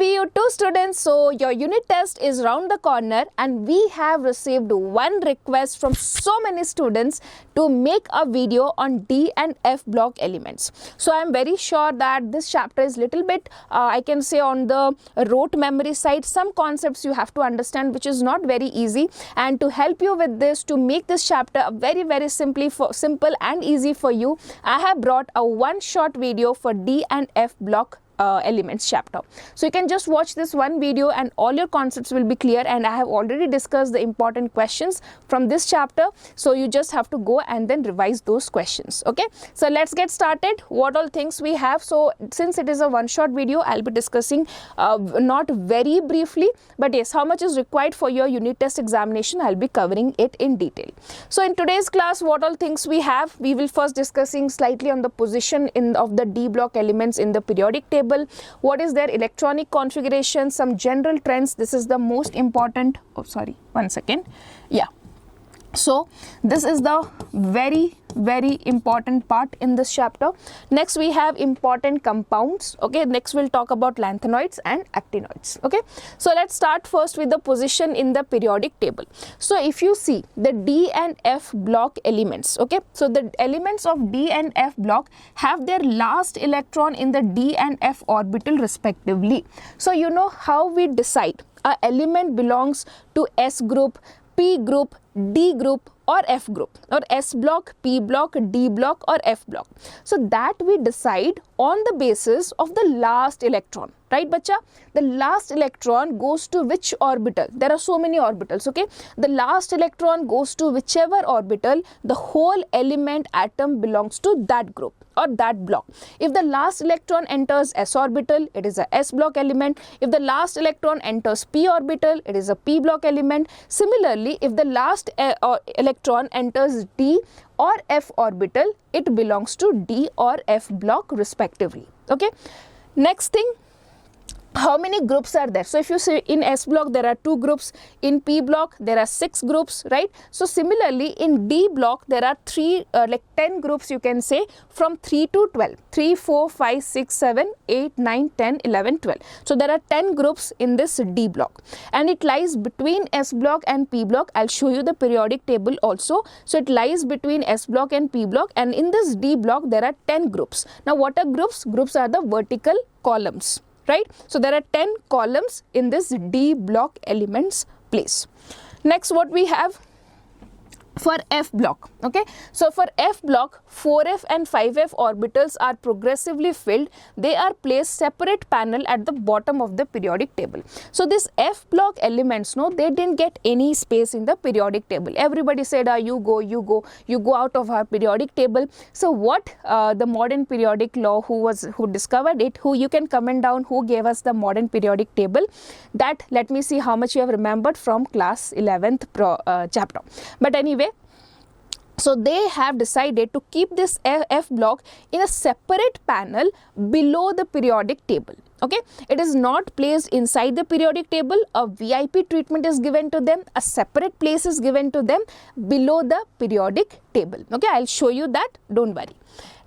PU2 students, so your unit test is round the corner and we have received one request from so many students to make a video on D and F block elements. So I am very sure that this chapter is little bit I can say on the rote memory side. Some concepts you have to understand which is not very easy, and to help you with this, to make this chapter very simple and easy for you, I have brought a one short video for D and F block elements chapter. So you can just watch this one video and all your concepts will be clear, and I have already discussed the important questions from this chapter, so you just have to go and then revise those questions. Okay, so let's get started. What all things we have? So since it is a one shot video, I'll be discussing not very briefly, but yes, how much is required for your unit test examination, I'll be covering it in detail. So in today's class, what all things we have? We will first discussing slightly on the position of the D block elements in the periodic table. What is their electronic configuration, some general trends. This is the most important. Oh, sorry, one second. Yeah. So this is the very important part in this chapter. Next we have important compounds. Okay, next we'll talk about lanthanoids and actinoids. Okay, so let's start first with the position in the periodic table. So if you see the D and F block elements, okay, so the elements of D and F block have their last electron in the D and F orbital respectively. So you know how we decide a element belongs to S group, P group, D group or F group, or S block, P block, D block or F block. So that we decide on the basis of the last electron, right bacha? The last electron goes to which orbital? There are so many orbitals, okay? The last electron goes to whichever orbital, the whole element atom belongs to that group or that block. If the last electron enters S orbital, it is a S block element. If the last electron enters P orbital, it is a P block element. Similarly, if the last electron enters D or F orbital, it belongs to D or F block respectively. Okay, next thing, how many groups are there? So if you see in S block there are 2 groups, in P block there are 6 groups, right? So similarly in D block there are 10 groups, you can say, from 3 to 12, 3, 4, 5, 6, 7, 8, 9, 10, 11, 12. So there are 10 groups in this D block, and it lies between S block and P block. I'll show you the periodic table also. So it lies between S block and P block, and in this D block there are 10 groups. Now what are groups? Groups are the vertical columns, right? So there are 10 columns in this D block elements place. Next, what we have for F block, okay? So for F block, 4f and 5f orbitals are progressively filled. They are placed separate panel at the bottom of the periodic table. So this F block elements, no, they didn't get any space in the periodic table. Everybody said, you go out of our periodic table. So what the modern periodic law, who discovered it, who you can comment down who gave us the modern periodic table, that let me see how much you have remembered from class 11th chapter. But anyway, so they have decided to keep this F block in a separate panel below the periodic table. Okay, it is not placed inside the periodic table. A VIP treatment is given to them. A separate place is given to them below the periodic table. Okay, I'll show you that. Don't worry.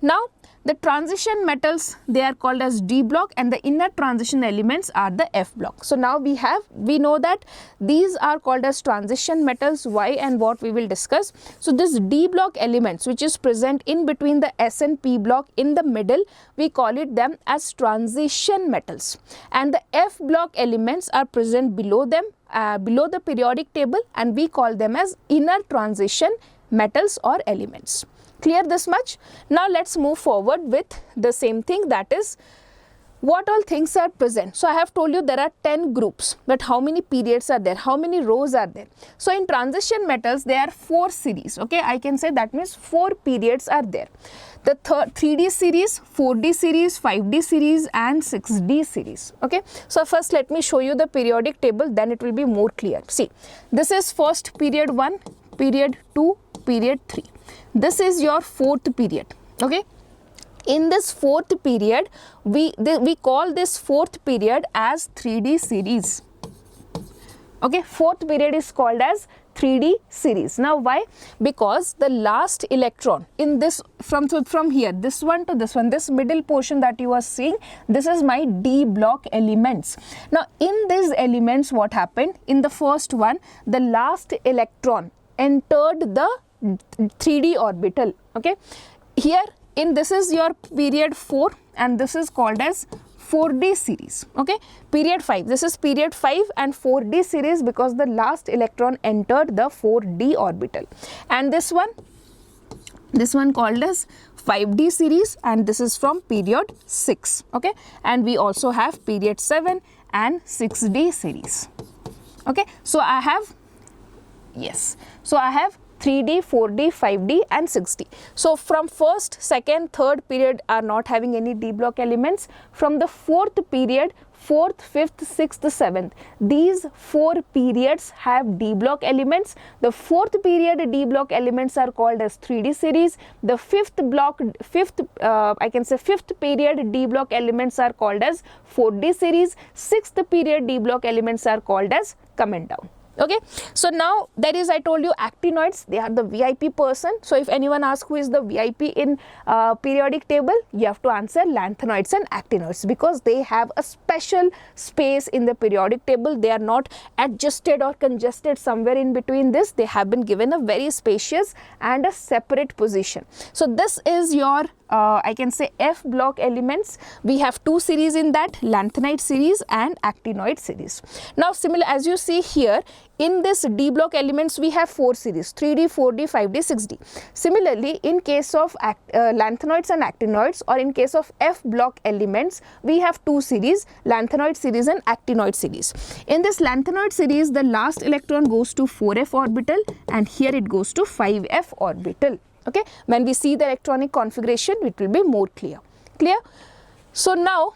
Now, the transition metals, they are called as D block, and the inner transition elements are the F block. So now we know that these are called as transition metals. Why and what we will discuss. So this D block elements, which is present in between the S and P block in the middle, we call it them as transition metals, and the F block elements are present below them, below the periodic table, and we call them as inner transition metals or elements. Clear this much? Now let's move forward with the same thing, that is what all things are present. So I have told you there are 10 groups, but how many periods are there? How many rows are there? So in transition metals there are 4 series. Okay, I can say that means 4 periods are there. The 3D series, 4D series, 5D series and 6D series. Okay, so first let me show you the periodic table, then it will be more clear. See, this is first period 1, period 2, period 3. This is your 4th period. Okay, in this 4th period we call this 4th period as 3D series. Okay, 4th period is called as 3D series. Now why? Because the last electron in this, from here, this one to this one, this middle portion that you are seeing, this is my D block elements. Now in these elements, what happened? In the first one, the last electron entered the 3D orbital. Okay, here in this is your period 4 and this is called as 4D series. Okay, period 5, this is period 5 and 4D series because the last electron entered the 4D orbital. And this one called as 5D series, and this is from period 6. Okay, and we also have period 7 and 6D series. Okay, so I have 3D, 4D, 5D and 6D. So from first, second, third period are not having any D block elements. From the fourth period, 4th, 5th, 6th, 7th, these 4 periods have D block elements. The 4th period D block elements are called as 3D series. The 5th period D block elements are called as 4D series. 6th period D block elements are called as comment down. Okay, so now that is, I told you, actinoids, they are the VIP person. So if anyone asks who is the VIP in periodic table, you have to answer lanthanoids and actinoids because they have a special space in the periodic table. They are not adjusted or congested somewhere in between this. They have been given a very spacious and a separate position. So this is your I can say F block elements. We have 2 series in that, lanthanoid series and actinoid series. Now similar, as you see here, in this D block elements we have 4 series, 3D, 4D, 5D, 6D. Similarly, in case of lanthanoids and actinoids, or in case of F block elements, we have 2 series, lanthanoid series and actinoid series. In this lanthanoid series, the last electron goes to 4f orbital and here it goes to 5f orbital. Okay, when we see the electronic configuration, it will be more clear. So now,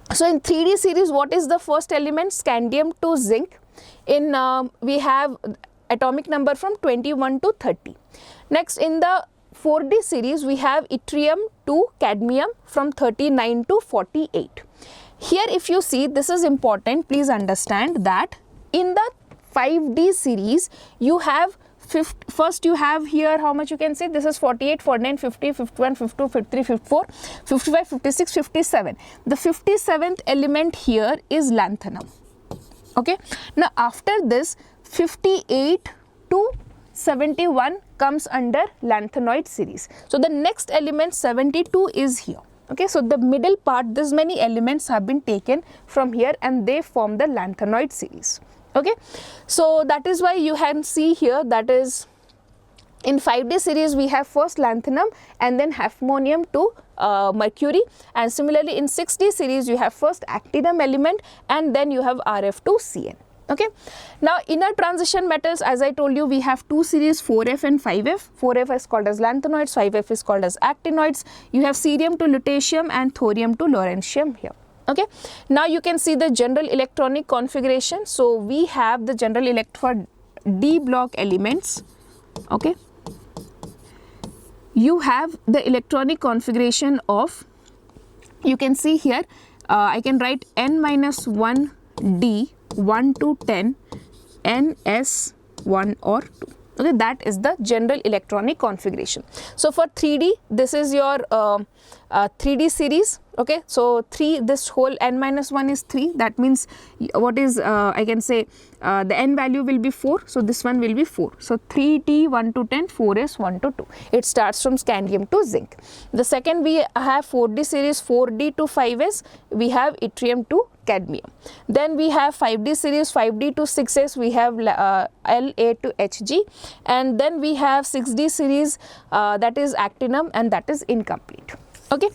in 3D series, what is the first element? Scandium to zinc. In we have atomic number from 21 to 30. Next, in the 4D series, we have yttrium to cadmium from 39 to 48. Here, if you see, this is important. Please understand that in the 5D series, you have first you have here, how much you can say, this is 48, 49, 50, 51, 52, 53, 54, 55, 56, 57. The 57th element here is lanthanum. Okay, now after this 58 to 71 comes under lanthanoid series. So the next element 72 is here. Okay, so the middle part, this many elements have been taken from here and they form the lanthanoid series. Okay, so that is why you can see here, that is in 5D series we have first lanthanum and then hafnium to mercury, and similarly in 6D series you have first actinium element and then you have RF to Cn. Okay, now inner transition metals, as I told you, we have 2 series, 4f and 5f. 4f is called as lanthanoids, 5f is called as actinoids. You have cerium to lutetium and thorium to lawrencium here. Okay, now you can see the general electronic configuration. So we have the general for D block elements. Okay, you have the electronic configuration of, you can see here, I can write n-1 D 1 to 10 ns 1 or 2. Okay, that is the general electronic configuration. So for 3D, this is your 3D series. Okay, so 3, this whole n-1 is 3, that means what is I can say the n value will be 4, so this one will be 4. So 3D 1 to 10, 4s 1 to 2. It starts from scandium to zinc. The second we have 4D series, 4D to 5s, we have yttrium to cadmium. Then we have 5D series, 5D to 6s, we have La to Hg, and then we have 6D series, that is actinium and that is incomplete. Okay,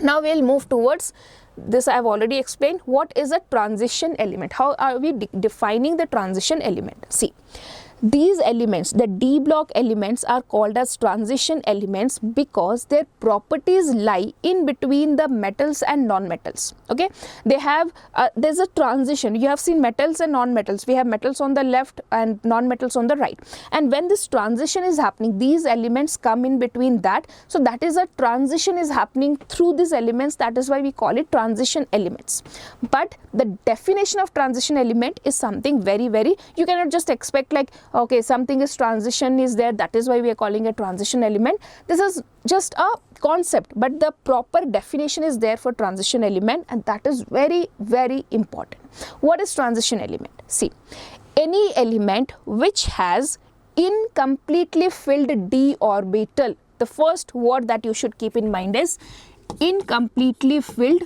now we will move towards this. I have already explained what is a transition element. How are we defining the transition element? See, These elements, the D block elements, are called as transition elements because their properties lie in between the metals and non-metals. Okay, they have there's a transition. You have seen metals and non-metals. We have metals on the left and non-metals on the right, and when this transition is happening, these elements come in between that. So that is a transition is happening through these elements. That is why we call it transition elements. But the definition of transition element is something very, you cannot just expect like, okay, something is transition is there, that is why we are calling a transition element. This is just a concept, but the proper definition is there for transition element, and that is very, very important. What is transition element? See, any element which has incompletely filled d orbital. The first word that you should keep in mind is incompletely filled.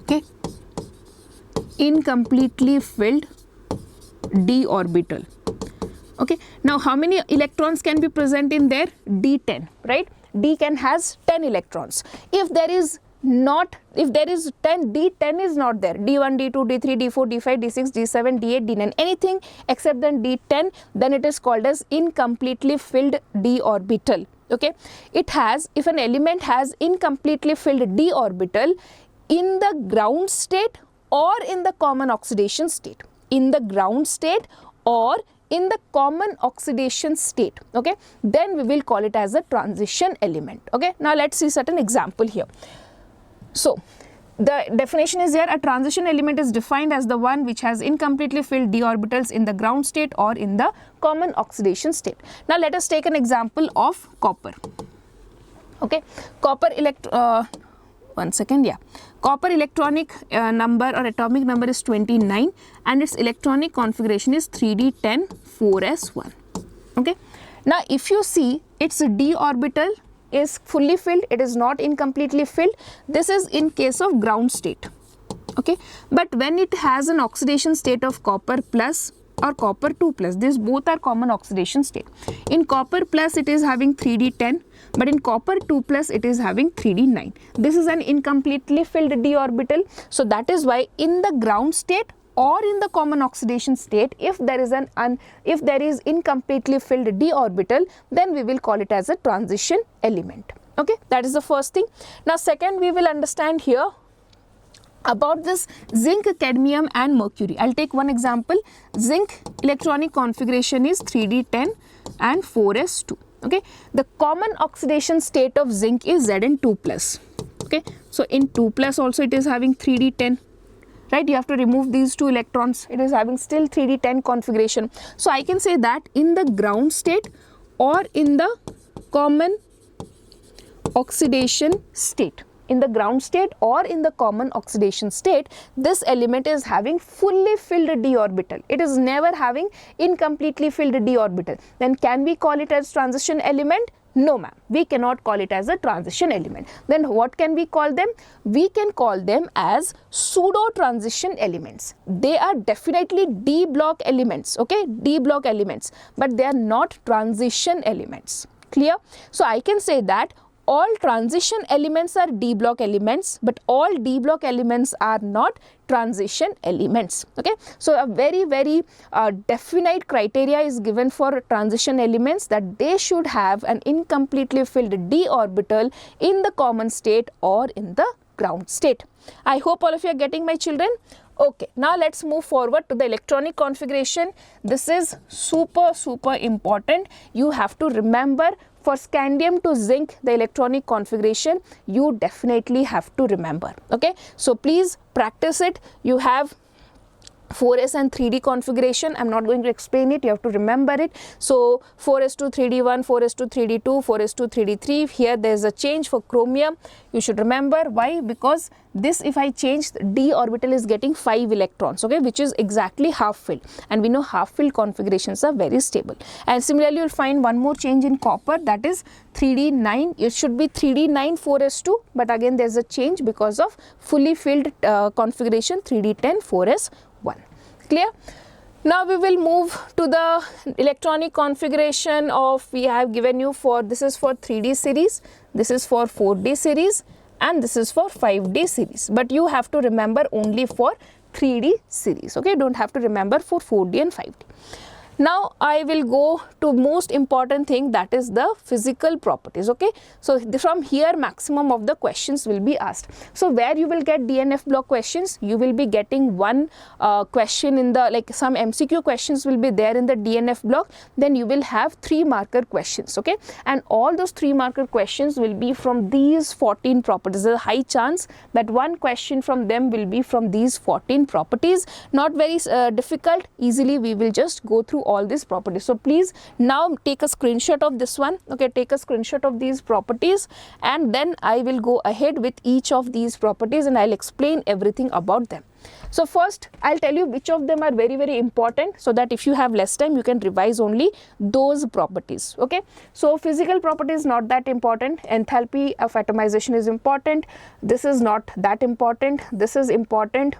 Okay, incompletely filled d orbital. Okay, now how many electrons can be present in there? D10, right? D has 10 electrons. If there is 10, D10 is not there. D1, D2, D3, D4, D5, D6, D7, D8, D9, anything except then D10, then it is called as incompletely filled d orbital. Okay, it has, if an element has incompletely filled d orbital in the ground state or in the common oxidation state, in the ground state or in the common oxidation state, okay, then we will call it as a transition element. Okay, now let's see certain example here. So the definition is here: a transition element is defined as the one which has incompletely filled d orbitals in the ground state or in the common oxidation state. Now let us take an example of copper. Okay, copper copper electronic number or atomic number is 29 and its electronic configuration is 3d10 4s1. Okay, now if you see its d orbital is fully filled, it is not incompletely filled. This is in case of ground state. Okay, but when it has an oxidation state of copper plus or copper 2 plus, these both are common oxidation state. In copper plus it is having 3d10, but in copper 2 plus it is having 3d9. This is an incompletely filled d orbital. So that is why in the ground state or in the common oxidation state, if there is incompletely filled d orbital, then we will call it as a transition element. Okay, that is the first thing. Now second, we will understand here about this zinc, cadmium and mercury. I'll take one example. Zinc electronic configuration is 3d10 and 4s2. Okay, the common oxidation state of zinc is Zn2 plus. Okay, so in 2 plus also it is having 3d10. Right, you have to remove these 2 electrons, it is having still 3d10 configuration. So I can say that in the ground state or in the common oxidation state, in the ground state or in the common oxidation state, this element is having fully filled d orbital. It is never having incompletely filled d orbital. Then can we call it as transition element? No ma'am, we cannot call it as a transition element. Then what can we call them? We can call them as pseudo transition elements. They are definitely D block elements, okay, D block elements, but they are not transition elements. Clear? So I can say that all transition elements are D block elements, but all D block elements are not transition elements. Okay, so a very definite criteria is given for transition elements, that they should have an incompletely filled d orbital in the common state or in the ground state. I hope all of you are getting, my children. Okay, now let's move forward to the electronic configuration. This is super important. You have to remember. For scandium to zinc, the electronic configuration, you definitely have to remember. Okay, so please practice it. You have 4s and 3d configuration. I'm not going to explain it, you have to remember it. So 4s to 3d1, 4s to 3d2, 4s to 3d3. Here there is a change for chromium. You should remember why, because this, if I change, d orbital is getting 5 electrons, okay, which is exactly half filled, and we know half filled configurations are very stable. And similarly you'll find one more change in copper, that is 3d9. It should be 3d9 4s2, but again there's a change because of fully filled configuration 3d10 4s1. Clear? Now we will move to the electronic configuration of, we have given you for, this is for 3D series, this is for 4D series, and this is for 5D series, but you have to remember only for 3D series. Okay, don't have to remember for 4D and 5D. Now I will go to most important thing, that is the physical properties. Okay, so from here maximum of the questions will be asked. So where you will get DNF block questions, you will be getting one question in the, like some MCQ questions will be there in the DNF block, then you will have 3 marker questions. Okay, and all those 3 marker questions will be from these 14 properties. There's a high chance that one question from them will be from these 14 properties. Not very difficult, easily we will just go through all these properties. So please now take a screenshot of this one. Okay, take a screenshot of these properties, and then I will go ahead with each of these properties and I'll explain everything about them. So first I'll tell you which of them are very important, so that if you have less time you can revise only those properties. Okay, so physical properties not that important. Enthalpy of atomization is important. This is not that important. This is important.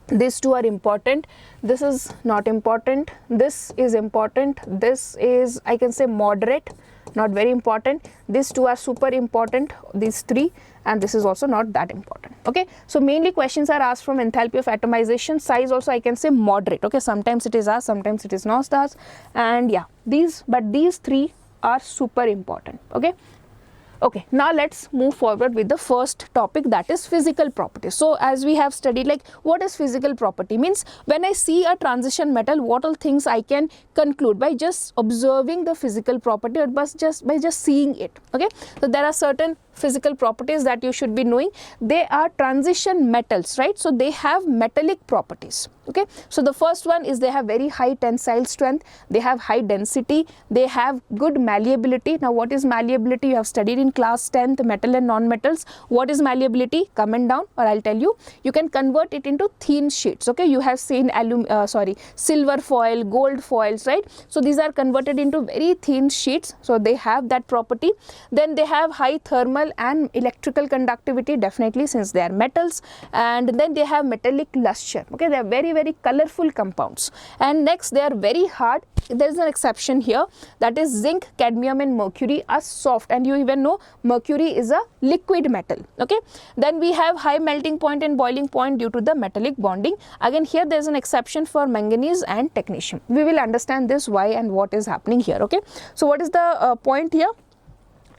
These two are important. This is not important. This is important. This is, I can say, moderate, not very important. These two are super important, these 3, and this is also not that important. Okay, so mainly questions are asked from enthalpy of atomization. Size also I can say moderate. Okay, sometimes it is asked, sometimes it is not asked, and yeah, these 3 are super important. Okay. Okay, now let's move forward with the first topic, that is physical properties. So as we have studied, like what is physical property means, when I see a transition metal, what all things I can conclude by just observing the physical property or by just seeing it. Okay, so there are certain physical properties that you should be knowing. They are transition metals, right? So they have metallic properties. Okay, so the first one is they have very high tensile strength, they have high density, they have good malleability. Now what is malleability? You have studied in class 10th, metal and non-metals. What is malleability? Comment down or I'll tell you. You can convert it into thin sheets. Okay, you have seen silver foil, gold foils, right? So these are converted into very thin sheets, so they have that property. Then they have high thermal and electrical conductivity, definitely, since they are metals. And then they have metallic luster. Okay, they are very colorful compounds. And next, they are very hard. There is an exception here, that is zinc, cadmium and mercury are soft, and you even know mercury is a liquid metal. Okay, then we have high melting point and boiling point due to the metallic bonding. Again, here there is an exception for manganese and technetium. We will understand this why and what is happening here. Okay, so what is the point here?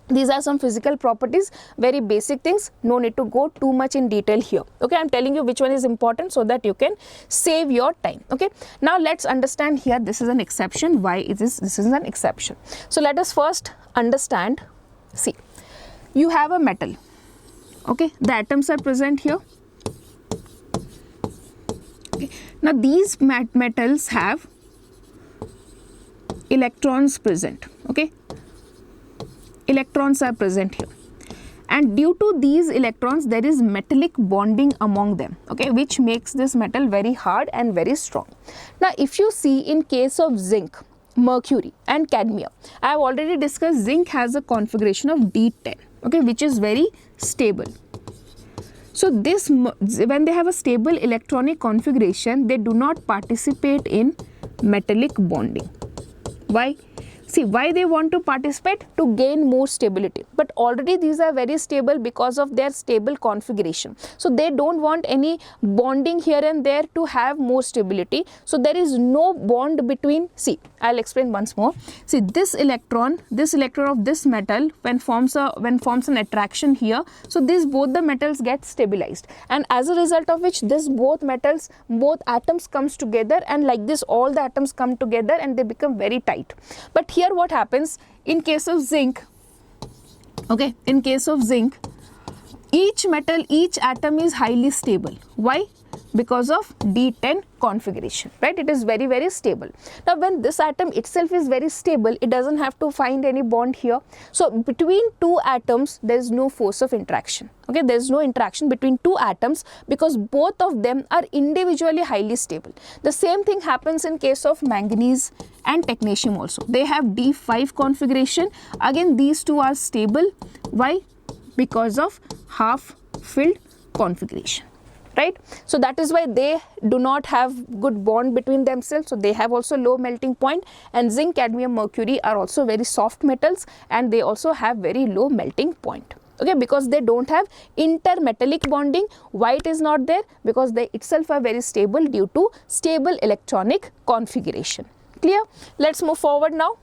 These are some physical properties, very basic things, no need to go too much in detail here. Okay, I'm telling you which one is important so that you can save your time. Okay, now let's understand here, this is an exception. Why is this is an exception? So let us first understand. See, you have a metal. Okay, the atoms are present here. Okay, now these metals have electrons present. Okay, electrons are present here, and due to these electrons there is metallic bonding among them. Okay, which makes this metal very hard and very strong. Now if you see in case of zinc, mercury and cadmium, I have already discussed zinc has a configuration of D10. Okay, which is very stable. So this, when they have a stable electronic configuration, they do not participate in metallic bonding. Why? See, why they want to participate? To gain more stability. But already these are very stable because of their stable configuration. So they don't want any bonding here and there to have more stability. So there is no bond between, see, I'll explain once more. See, this electron of this metal, when forms an attraction here, so these both the metals get stabilized, and as a result of which this both atoms comes together, and like this all the atoms come together and they become very tight. But here what happens in case of zinc? Okay, in case of zinc, each atom is highly stable. Why? Because of D10 configuration, right? It is very, very stable. Now when this atom itself is very stable, it doesn't have to find any bond here. So between two atoms there is no force of interaction. Okay, there is no interaction between two atoms because both of them are individually highly stable. The same thing happens in case of manganese and technetium also. They have D5 configuration. Again, these two are stable. Why? Because of half filled configuration. Right, so that is why they do not have good bond between themselves, so they have also low melting point. And zinc, cadmium, mercury are also very soft metals and they also have very low melting point. okay, because they don't have intermetallic bonding. Why it is not there? Because they itself are very stable due to stable electronic configuration. Clear? Let's move forward now.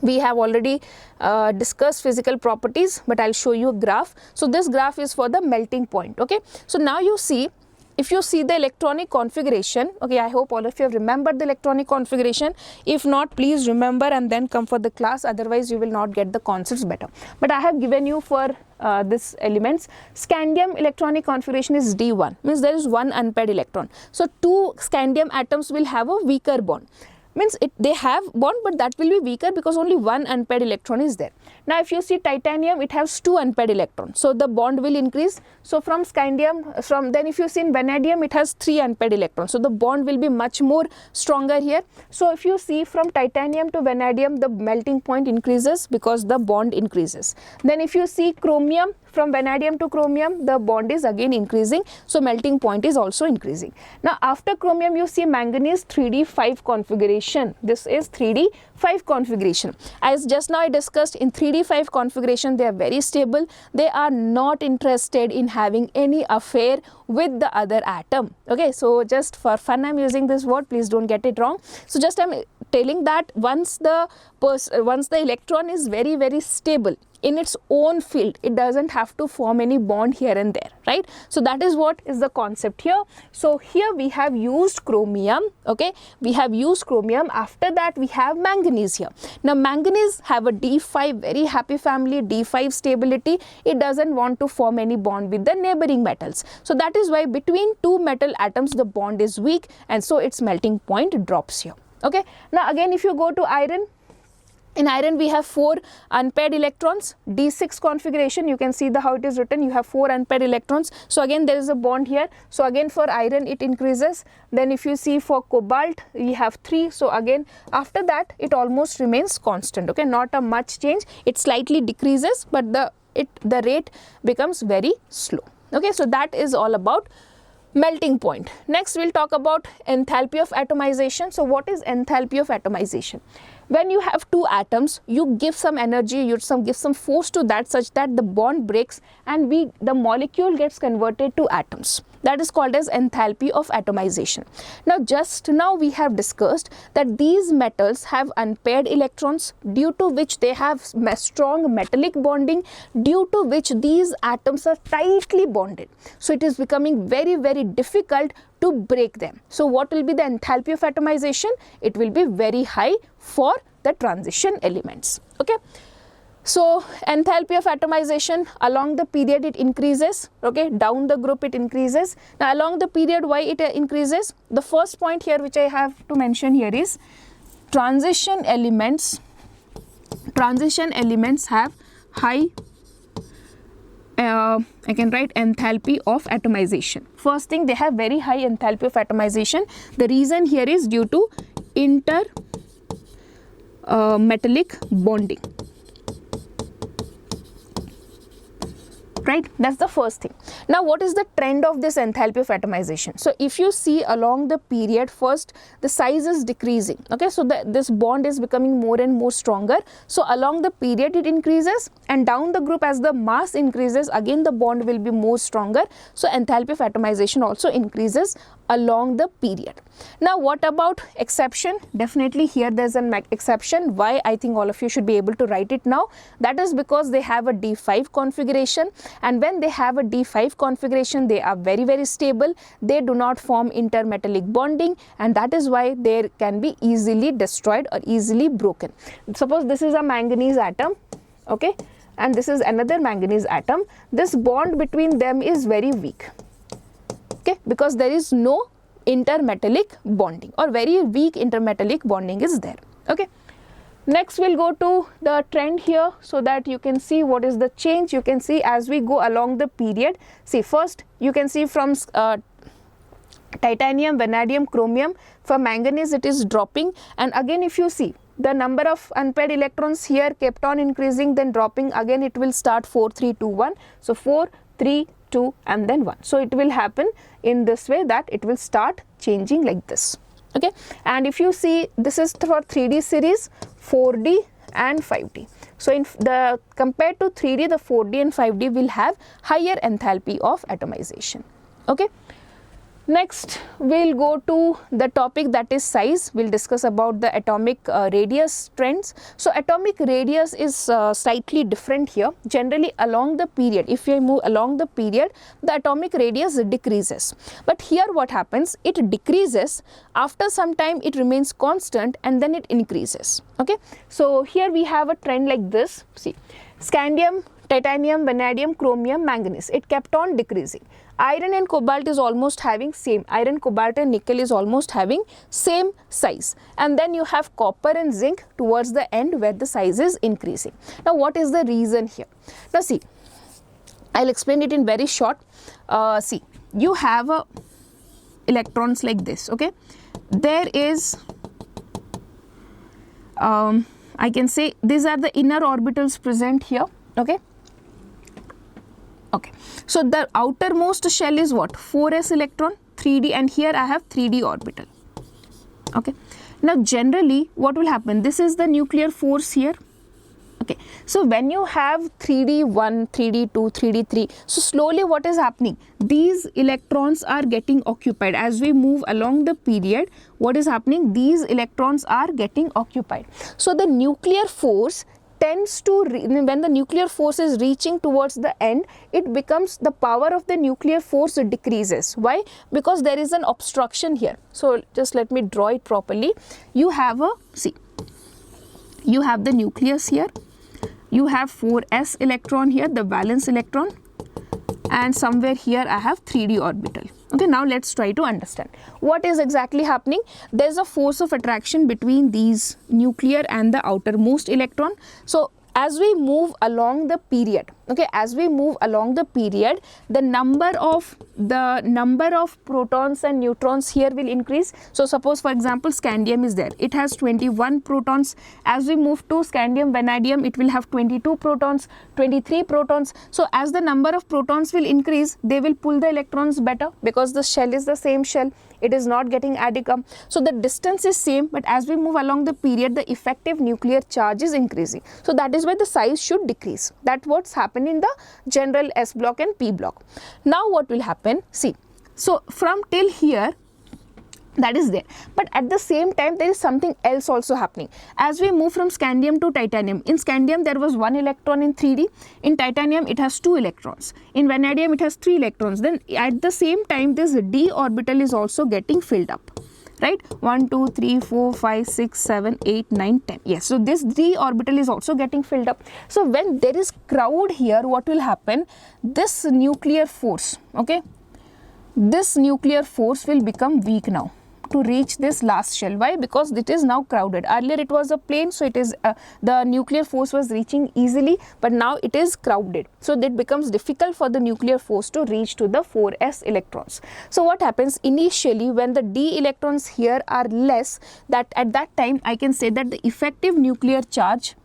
We have already discussed physical properties, but I'll show you a graph. So this graph is for the melting point, okay. So now you see, if you see the electronic configuration, okay, I hope all of you have remembered the electronic configuration. If not, please remember and then come for the class, otherwise you will not get the concepts better. But I have given you for this elements, scandium electronic configuration is D1, means there is one unpaired electron. So two scandium atoms will have a weaker bond. Means they have bond, but that will be weaker because only one unpaired electron is there. Now if you see titanium, it has two unpaired electrons, so the bond will increase. So from scandium, then if you see in vanadium, it has three unpaired electrons, so the bond will be much more stronger here. So if you see from titanium to vanadium, the melting point increases because the bond increases. Then if you see chromium, from vanadium to chromium, the bond is again increasing, so melting point is also increasing. Now after chromium, you see manganese 3d5 configuration. This is 3d5 configuration. As just now I discussed, in 3d5 configuration they are very stable. They are not interested in having any affair with the other atom. Okay, so just for fun I'm using this word, please don't get it wrong. So just I'm telling that once the electron is very, very stable in its own field, it doesn't have to form any bond here and there, right? So that is what is the concept here. So here we have used chromium, okay, we have used chromium. After that we have manganese here. Now manganese have a D5, very happy family, D5 stability. It doesn't want to form any bond with the neighboring metals. So that is why between two metal atoms the bond is weak, and so its melting point drops here. Okay, now again if you go to iron, in iron we have four unpaired electrons, D6 configuration. You can see how it is written, you have four unpaired electrons, so again there is a bond here. So again for iron it increases. Then if you see for cobalt we have three, so again after that it almost remains constant, okay, not a much change. It slightly decreases, but the rate becomes very slow. Okay, so that is all about melting point. Next we'll talk about enthalpy of atomization. So what is enthalpy of atomization? When you have two atoms, you give some energy, you give some force to that such that the bond breaks and the molecule gets converted to atoms. That is called as enthalpy of atomization. Now just now we have discussed that these metals have unpaired electrons, due to which they have strong metallic bonding, due to which these atoms are tightly bonded. So it is becoming very, very difficult to break them. So what will be the enthalpy of atomization? It will be very high for the transition elements. Okay. So enthalpy of atomization, along the period it increases, okay, down the group it increases. Now along the period, why it increases? The first point here which I have to mention here is transition elements have high, I can write enthalpy of atomization. First thing, they have very high enthalpy of atomization. The reason here is due to intermetallic bonding. Right, that's the first thing. Now what is the trend of this enthalpy of atomization? So if you see along the period, first the size is decreasing, okay, so this bond is becoming more and more stronger. So along the period it increases, and down the group as the mass increases, again the bond will be more stronger. So enthalpy of atomization also increases along the period. Now what about exception? Definitely here there's an exception. Why? I think all of you should be able to write it now. That is because they have a D5 configuration, and when they have a D5 configuration they are very, very stable. They do not form intermetallic bonding, and that is why they can be easily destroyed or easily broken. Suppose this is a manganese atom, okay, and this is another manganese atom. This bond between them is very weak, okay, because there is no intermetallic bonding, or very weak intermetallic bonding is there. Okay, next we'll go to the trend here so that you can see what is the change. You can see as we go along the period. See, first you can see from titanium, vanadium, chromium, for manganese it is dropping, and again if you see the number of unpaired electrons here kept on increasing, then dropping, again it will start 4, 3, 2, 1. So 4, 3, 2 and then 1. So it will happen in this way, that it will start changing like this. Okay, and if you see, this is for 3D series, 4D and 5D. So in the compared to 3D, the 4D and 5D will have higher enthalpy of atomization. Okay. Next, we'll go to the topic that is size. We'll discuss about the atomic radius trends. So atomic radius is slightly different here. Generally along the period, if you move along the period, the atomic radius decreases. But here what happens, it decreases, after some time it remains constant and then it increases. Okay. So here we have a trend like this. See, scandium, titanium, vanadium, chromium, manganese, it kept on decreasing. Iron and cobalt is almost having same. Iron, cobalt and nickel is almost having same size. And then you have copper and zinc towards the end where the size is increasing. Now what is the reason here? Now see, I'll explain it in very short. See, you have electrons like this, okay? There is, I can say these are the inner orbitals present here, okay? Okay, so the outermost shell is what? 4s electron, 3d, and here I have 3d orbital. Okay, now generally what will happen? This is the nuclear force here. Okay, so when you have 3d1, 3d2, 3d3, so slowly what is happening? These electrons are getting occupied. As we move along the period, what is happening? These electrons are getting occupied. So the nuclear force tends to, when the nuclear force is reaching towards the end, it becomes, the power of the nuclear force decreases. Why? Because there is an obstruction here. So just let me draw it properly. You have a, see, you have the nucleus here, you have 4s electron here, the valence electron, and somewhere here I have 3d orbital. Okay, now let's try to understand what is exactly happening. There is a force of attraction between these nuclear and the outermost electron. So as we move along the period, okay, as we move along the period, the number of protons and neutrons here will increase. So suppose for example scandium is there, it has 21 protons. As we move to scandium vanadium, it will have 22 protons, 23 protons. So as the number of protons will increase, they will pull the electrons better because the shell is the same shell, it is not getting added up. So the distance is same, but as we move along the period, the effective nuclear charge is increasing. So that is why the size should decrease. That's what's happened in the general S block and P block. Now what will happen? See, so from till here, that is there, but at the same time there is something else also happening. As we move from scandium to titanium, in scandium there was 1 electron in 3d, in titanium it has 2 electrons, in vanadium it has 3 electrons. Then at the same time this d orbital is also getting filled up, right? 1 2 3 4 5 6 7 8 9 10. Yes, so this d orbital is also getting filled up. So when there is crowd here, what will happen? This nuclear force, okay, this nuclear force will become weak now to reach this last shell. Why? Because it is now crowded. Earlier it was a plane, so it is the nuclear force was reaching easily, but now it is crowded, so it becomes difficult for the nuclear force to reach to the 4s electrons. So what happens initially when the d electrons here are less, that at that time I can say that the effective nuclear charge,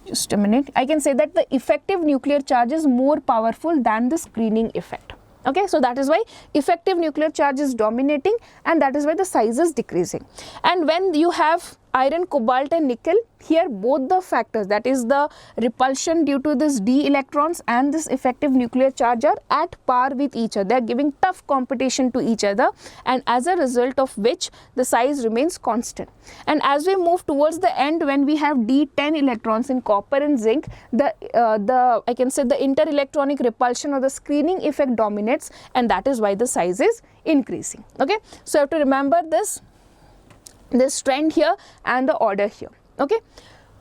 just a minute, I can say that the effective nuclear charge is more powerful than the screening effect. Okay, so that is why effective nuclear charge is dominating, and that is why the size is decreasing. And when you have iron, cobalt and nickel, here both the factors, that is the repulsion due to this d electrons and this effective nuclear charge, are at par with each other. They are giving tough competition to each other, and as a result of which the size remains constant. And as we move towards the end, when we have d10 electrons in copper and zinc, the I can say the interelectronic repulsion or the screening effect dominates, and that is why the size is increasing. Okay, so you have to remember this trend here and the order here. Okay,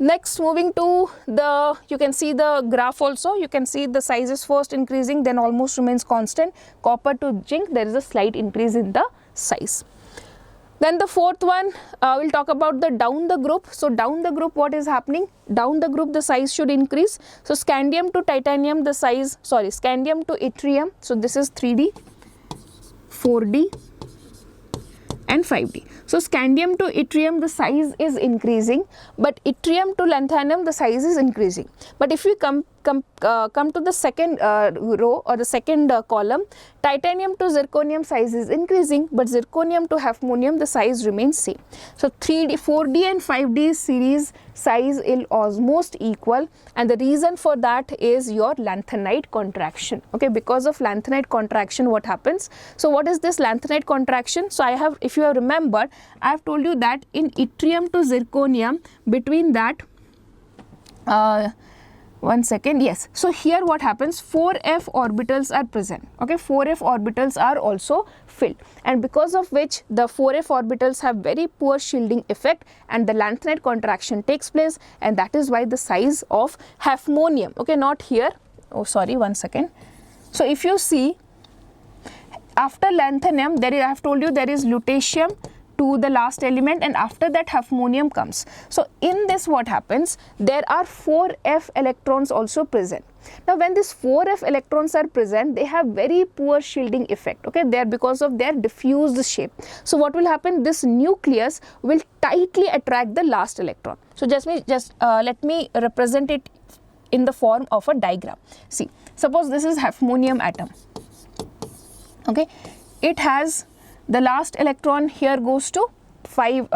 next moving to the, you can see the graph also, you can see the size is first increasing, then almost remains constant. Copper to zinc, there is a slight increase in the size. Then the fourth one, we'll talk about the down the group. So down the group, what is happening? Down the group the size should increase. So scandium to titanium, the size, sorry, scandium to yttrium, so this is 3d, 4d and 5d. So scandium to yttrium the size is increasing, but yttrium to lanthanum the size is increasing. But if we come to the second row or the second column, titanium to zirconium size is increasing, but zirconium to hafnium the size remains same. So 3D, 4D and 5D series size is almost equal, and the reason for that is your lanthanide contraction. Okay, because of lanthanide contraction, what happens? So what is this lanthanide contraction? So I have, if you have remembered, I have told you that in yttrium to zirconium, between that, one second, yes. So here what happens, 4f orbitals are present. Okay, 4f orbitals are also filled, and because of which the 4f orbitals have very poor shielding effect, and the lanthanide contraction takes place, and that is why the size of hafnium, okay, not here, oh sorry, one second. So if you see, after lanthanum, there is, I have told you, there is lutetium to the last element, and after that hafnium comes. So in this what happens, there are 4f electrons also present. Now when these 4f electrons are present, they have very poor shielding effect. Okay, they are because of their diffused shape. So what will happen, this nucleus will tightly attract the last electron. So let me represent it in the form of a diagram. See, suppose this is hafnium atom. Okay, it has the last electron here goes to 3D,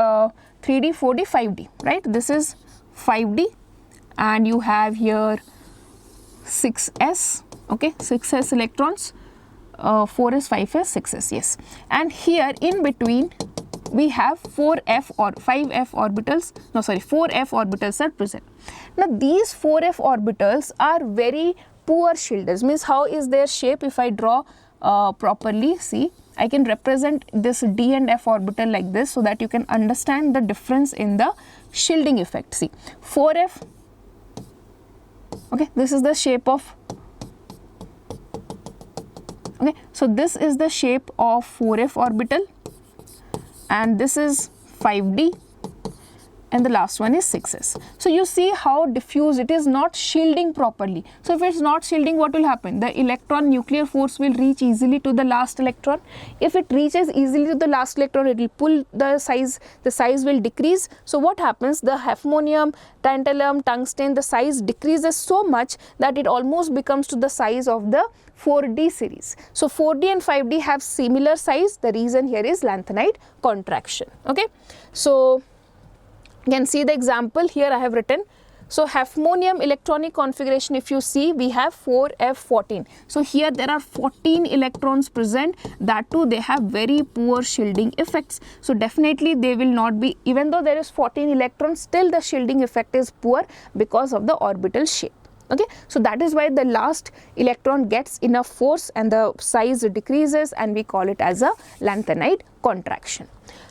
4D, 5D, right? This is 5D, and you have here 6s, okay, 6s electrons, 4s, 5s, 6s, yes. And here in between we have 4f or 5f orbitals, no sorry, 4f orbitals are present. Now these 4f orbitals are very poor shielders, means how is their shape? If I draw properly, see, I can represent this d and f orbital like this, so that you can understand the difference in the shielding effect. See, 4f, okay, this is the shape of, okay, so this is the shape of 4f orbital, and this is 5d, and the last one is 6s. So you see how diffuse it is, not shielding properly. So if it's not shielding, what will happen? The electron nuclear force will reach easily to the last electron. If it reaches easily to the last electron, it will pull the size will decrease. So what happens? The hafnium, tantalum, tungsten, the size decreases so much that it almost becomes to the size of the 4D series. So 4D and 5D have similar size. The reason here is lanthanide contraction. Okay, so you can see the example here I have written. So hafnium electronic configuration, if you see, we have 4f14. So here there are 14 electrons present, that too they have very poor shielding effects. So definitely they will not be, even though there is 14 electrons, still the shielding effect is poor because of the orbital shape. Okay, so that is why the last electron gets enough force and the size decreases, and we call it as a lanthanide contraction.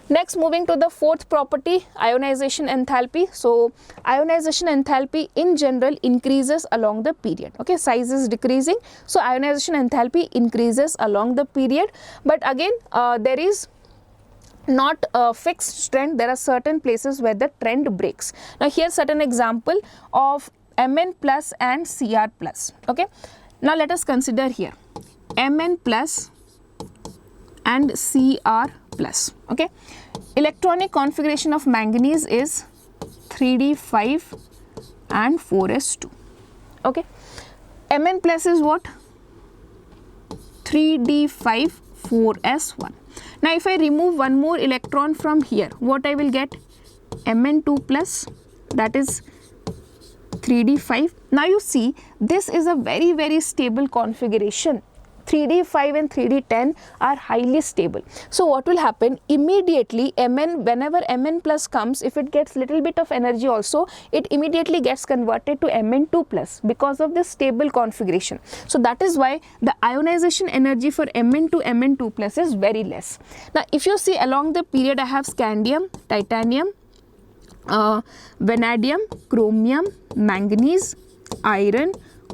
Next, moving to the fourth property, ionization enthalpy. So ionization enthalpy in general increases along the period. Okay, size is decreasing, so ionization enthalpy increases along the period, but again there is not a fixed trend. There are certain places where the trend breaks. Now here certain example of Mn plus and Cr plus. Okay, now let us consider here Mn plus and Cr plus. Okay, electronic configuration of manganese is 3d5 and 4s2. Okay, Mn plus is what? 3d5 4s1. Now if I remove one more electron from here, what I will get? Mn2 plus, that is 3d5. Now you see, this is a very stable configuration. 3d5 and 3d10 are highly stable. So what will happen? Immediately Mn, whenever Mn plus comes, if it gets little bit of energy also, it immediately gets converted to Mn2 plus because of this stable configuration. So that is why the ionization energy for Mn to Mn2 plus is very less. Now if you see along the period, I have scandium, titanium, vanadium, chromium, manganese, iron,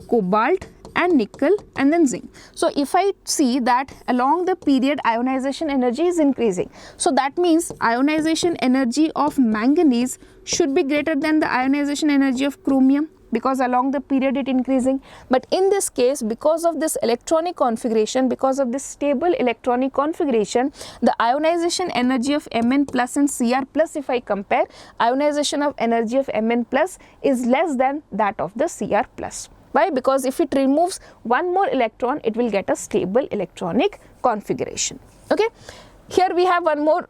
cobalt and nickel, and then zinc. So if I see that along the period ionization energy is increasing, so that means ionization energy of manganese should be greater than the ionization energy of chromium, because along the period it increasing. But in this case, because of this electronic configuration, because of this stable electronic configuration, the ionization energy of Mn plus and Cr plus, if I compare, ionization of energy of Mn plus is less than that of the Cr plus. Why? Because if it removes one more electron, it will get a stable electronic configuration. Okay. Here we have one more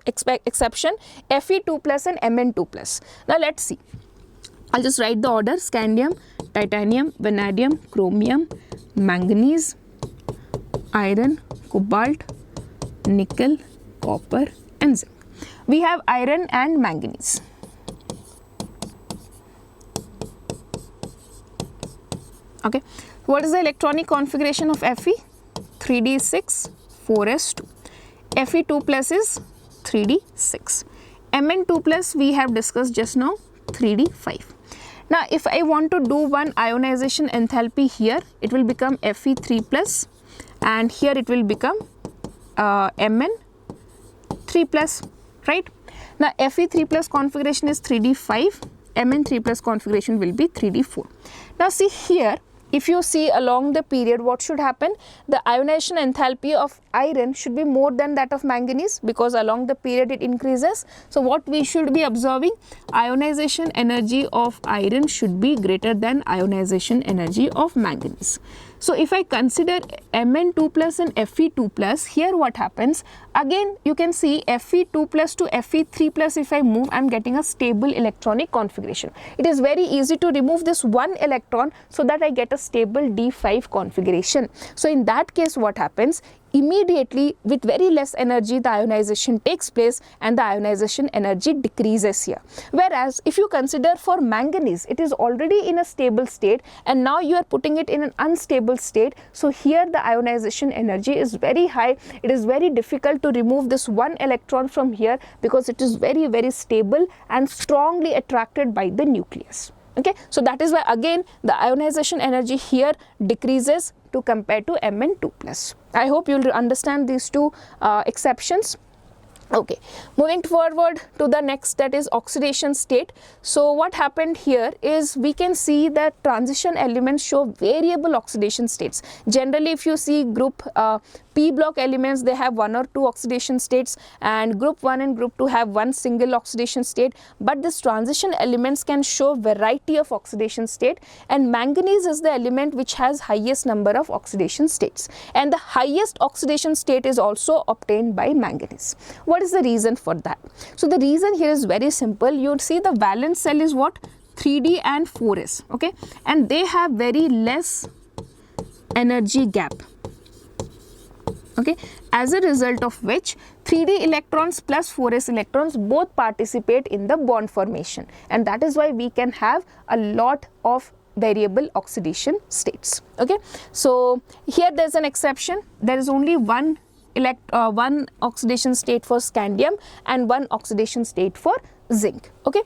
exception, Fe2 plus and Mn2 plus. Now let's see. I'll just write the order: scandium, titanium, vanadium, chromium, manganese, iron, cobalt, nickel, copper and zinc. We have iron and manganese. Okay, what is the electronic configuration of Fe? 3d6, 4s2. Fe2 plus is 3d6. Mn2 plus we have discussed just now, 3d5. Now if I want to do one ionization enthalpy here, it will become Fe3 plus and here it will become Mn3 plus, right? Now Fe3 plus configuration is 3d5, Mn3 plus configuration will be 3d4. Now see here, if you see along the period, what should happen? The ionization enthalpy of iron should be more than that of manganese, because along the period it increases. So what we should be observing? Ionization energy of iron should be greater than ionization energy of manganese. So if I consider Mn2 plus and Fe2 plus, here what happens? Again you can see Fe2 plus to Fe3 plus, if I move, I am getting a stable electronic configuration. It is very easy to remove this one electron so that I get a stable D5 configuration. So in that case what happens? Immediately with very less energy the ionization takes place and the ionization energy decreases here. Whereas if you consider for manganese, it is already in a stable state and now you are putting it in an unstable state. So here the ionization energy is very high. It is very difficult to remove this one electron from here because it is very stable and strongly attracted by the nucleus. Okay, so that is why again the ionization energy here decreases to compare to Mn2 plus. I hope you will understand these two exceptions. Okay, moving forward to the next, that is oxidation state. So what happened here is we can see that transition elements show variable oxidation states. Generally if you see group P block elements, they have one or two oxidation states, and group 1 and group 2 have one single oxidation state, but this transition elements can show variety of oxidation state, and manganese is the element which has highest number of oxidation states, and the highest oxidation state is also obtained by manganese. What is the reason for that? So the reason here is very simple. You would see the valence cell is what? 3d and 4s, okay, and they have very less energy gap. Okay, as a result of which 3d electrons plus 4s electrons both participate in the bond formation, and that is why we can have a lot of variable oxidation states. Okay, so here there is an exception. There is only one oxidation state for scandium and one oxidation state for zinc. Okay,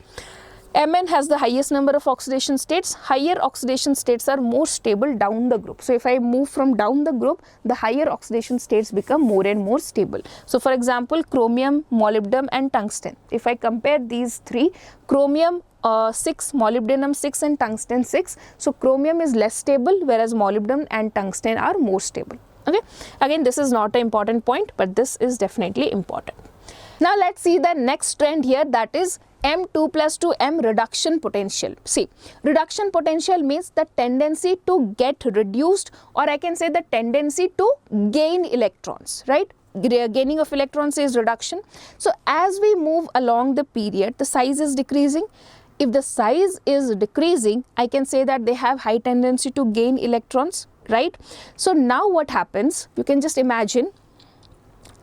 Mn has the highest number of oxidation states. Higher oxidation states are more stable down the group. So if I move from down the group, the higher oxidation states become more and more stable. So for example, chromium, molybdenum and tungsten. If I compare these three, chromium 6, molybdenum 6 and tungsten 6. So chromium is less stable, whereas molybdenum and tungsten are more stable. Okay, again this is not an important point, but this is definitely important. Now let's see the next trend here, that is M2 plus to M reduction potential. See, reduction potential means the tendency to get reduced, or I can say the tendency to gain electrons, right? Gaining of electrons is reduction. So as we move along the period, the size is decreasing. If the size is decreasing, I can say that they have high tendency to gain electrons, right? So now what happens, you can just imagine,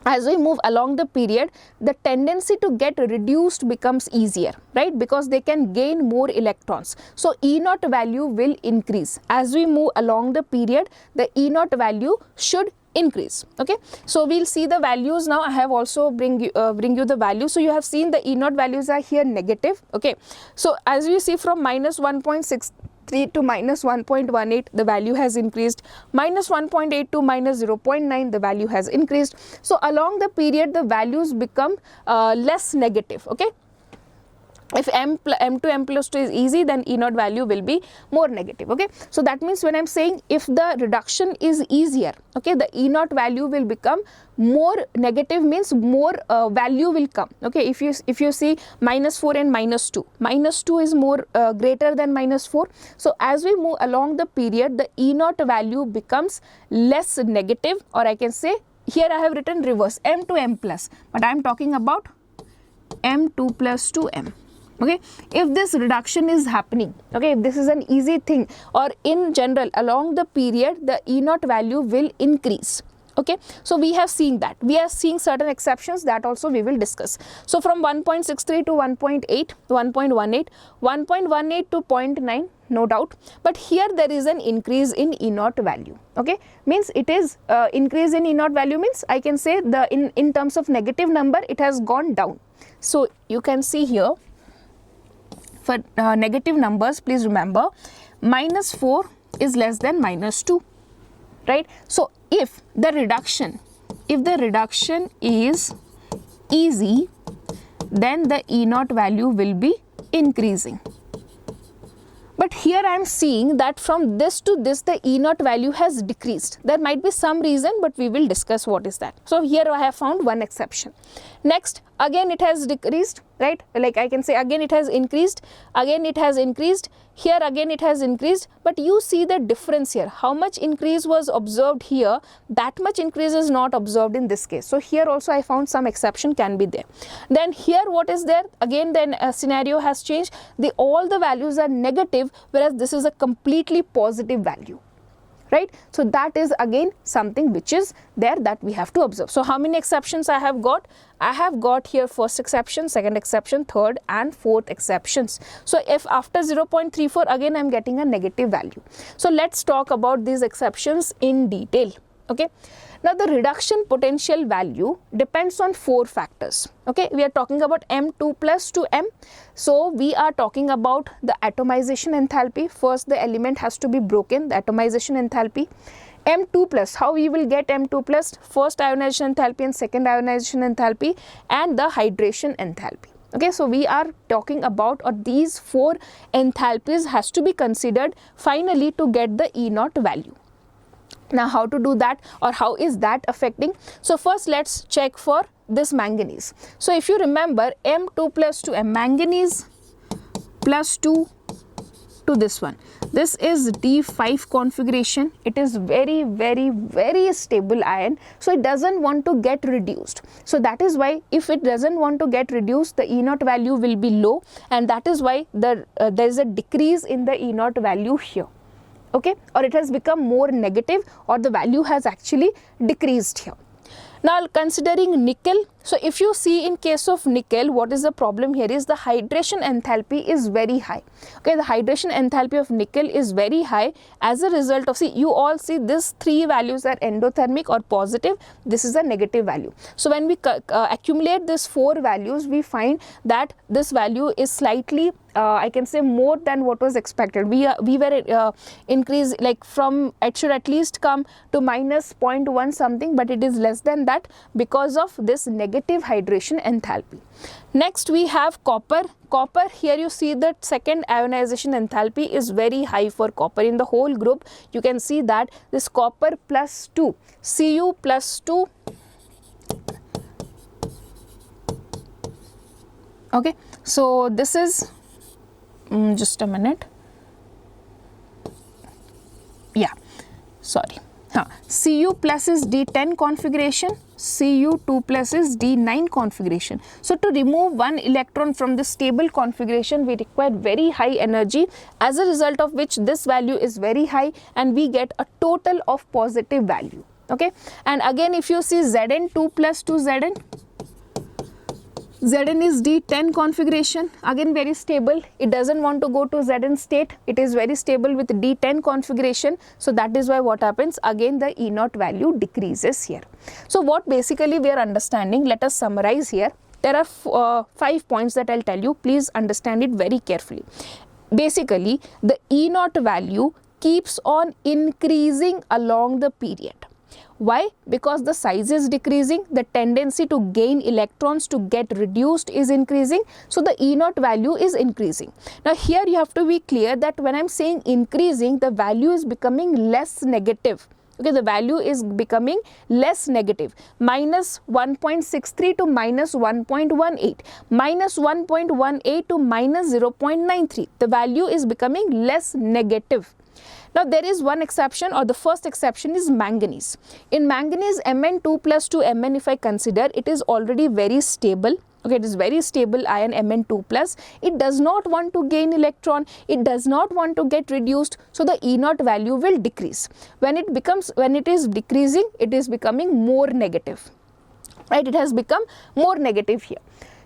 as we move along the period, the tendency to get reduced becomes easier, right? Because they can gain more electrons. So E0 value will increase. As we move along the period, the E0 value should increase. Okay, so we'll see the values now. I have also bring you the value. So you have seen the E0 values are here negative. Okay, so as you see, from minus 1.63 to minus 1.18, the value has increased. Minus 1.8 to minus 0.9, the value has increased. So along the period, the values become less negative. Okay, If m to m plus 2 is easy, then E naught value will be more negative. Okay, so that means when I'm saying if the reduction is easier, okay, the E naught value will become more negative, means more value will come. Okay, if you see -4 and -2 is more greater than -4. So as we move along the period, the E naught value becomes less negative, or I can say here I have written reverse, m to m plus, but I am talking about m2 plus 2m. Okay, if this reduction is happening, okay, if this is an easy thing, or in general along the period, the E naught value will increase. Okay, so we have seen that. We are seeing certain exceptions that also we will discuss. So from 1.63 to 1.8, 1.18, 1.18 to 0.9, no doubt, but here there is an increase in E naught value. Okay, means it is increase in E naught value means I can say the in terms of negative number it has gone down. So you can see here for negative numbers, please remember -4 is less than -2, right? So if the reduction is easy, then the E naught value will be increasing. But here I am seeing that from this to this the E naught value has decreased. There might be some reason, but we will discuss what is that. So here I have found one exception. Next, again it has decreased, right? Like I can say again it has increased, again it has increased, here again it has increased, but you see the difference here. How much increase was observed here, that much increase is not observed in this case. So here also I found some exception can be there. Then here what is there? Again then a scenario has changed. All the values are negative, whereas this is a completely positive value. Right, so that is again something which is there that we have to observe. So how many exceptions I have got? I have got here first exception, second exception, third and fourth exceptions. So if after 0.34 again I am getting a negative value. So let's talk about these exceptions in detail. Okay, now the reduction potential value depends on 4 factors. Okay, we are talking about m2 plus to m. So we are talking about the atomization enthalpy. First the element has to be broken, the atomization enthalpy. m2 plus, how we will get m2 plus? First ionization enthalpy and second ionization enthalpy and the hydration enthalpy. Okay, so we are talking about, or these 4 enthalpies has to be considered finally to get the E naught value. Now how to do that, or how is that affecting? So first let's check for this manganese. So if you remember m2 plus 2m, manganese plus 2 to this one, this is D5 configuration. It is very stable ion, so it doesn't want to get reduced. So that is why if it doesn't want to get reduced, the E naught value will be low, and that is why there is a decrease in the E naught value here. Okay, or it has become more negative, or the value has actually decreased here. Now considering nickel, so if you see in case of nickel, what is the problem here is the hydration enthalpy is very high. Okay, the hydration enthalpy of nickel is very high. As a result of, see, you all see these 3 values are endothermic or positive, this is a negative value. So when we accumulate these 4 values, we find that this value is slightly I can say more than what was expected. We were increased, like from, it should at least come to -0.1 something, but it is less than that because of this negative hydration enthalpy. Next we have copper. Copper, here you see that second ionization enthalpy is very high for copper. In the whole group you can see that this copper plus 2, Cu plus 2. Okay, so this is just a minute, yeah, sorry, Cu plus is D10 configuration, Cu2 plus is D9 configuration. So to remove one electron from the stable configuration, we require very high energy, as a result of which this value is very high and we get a total of positive value. Okay, and again if you see Zn2 plus to Zn, Zn is D10 configuration, again very stable, it doesn't want to go to Zn state, it is very stable with D10 configuration. So that is why what happens, again the E naught value decreases here. So what basically we are understanding, let us summarize here. There are 5 points that I'll tell you, please understand it very carefully. Basically the E naught value keeps on increasing along the period. Why? Because the size is decreasing, the tendency to gain electrons to get reduced is increasing, so the E naught value is increasing. Now here you have to be clear that when I'm saying increasing, the value is becoming less negative. Okay, the value is becoming less negative, minus 1.63 to minus 1.18, minus 1.18 to minus 0.93. The value is becoming less negative. Now there is one exception, or the first exception is manganese. In manganese, Mn2 plus to Mn, if I consider, it is already very stable. Okay, it is very stable ion Mn2 plus. It does not want to gain electron, it does not want to get reduced, so the E naught value will decrease. When it is decreasing, it is becoming more negative, right? It has become more negative here.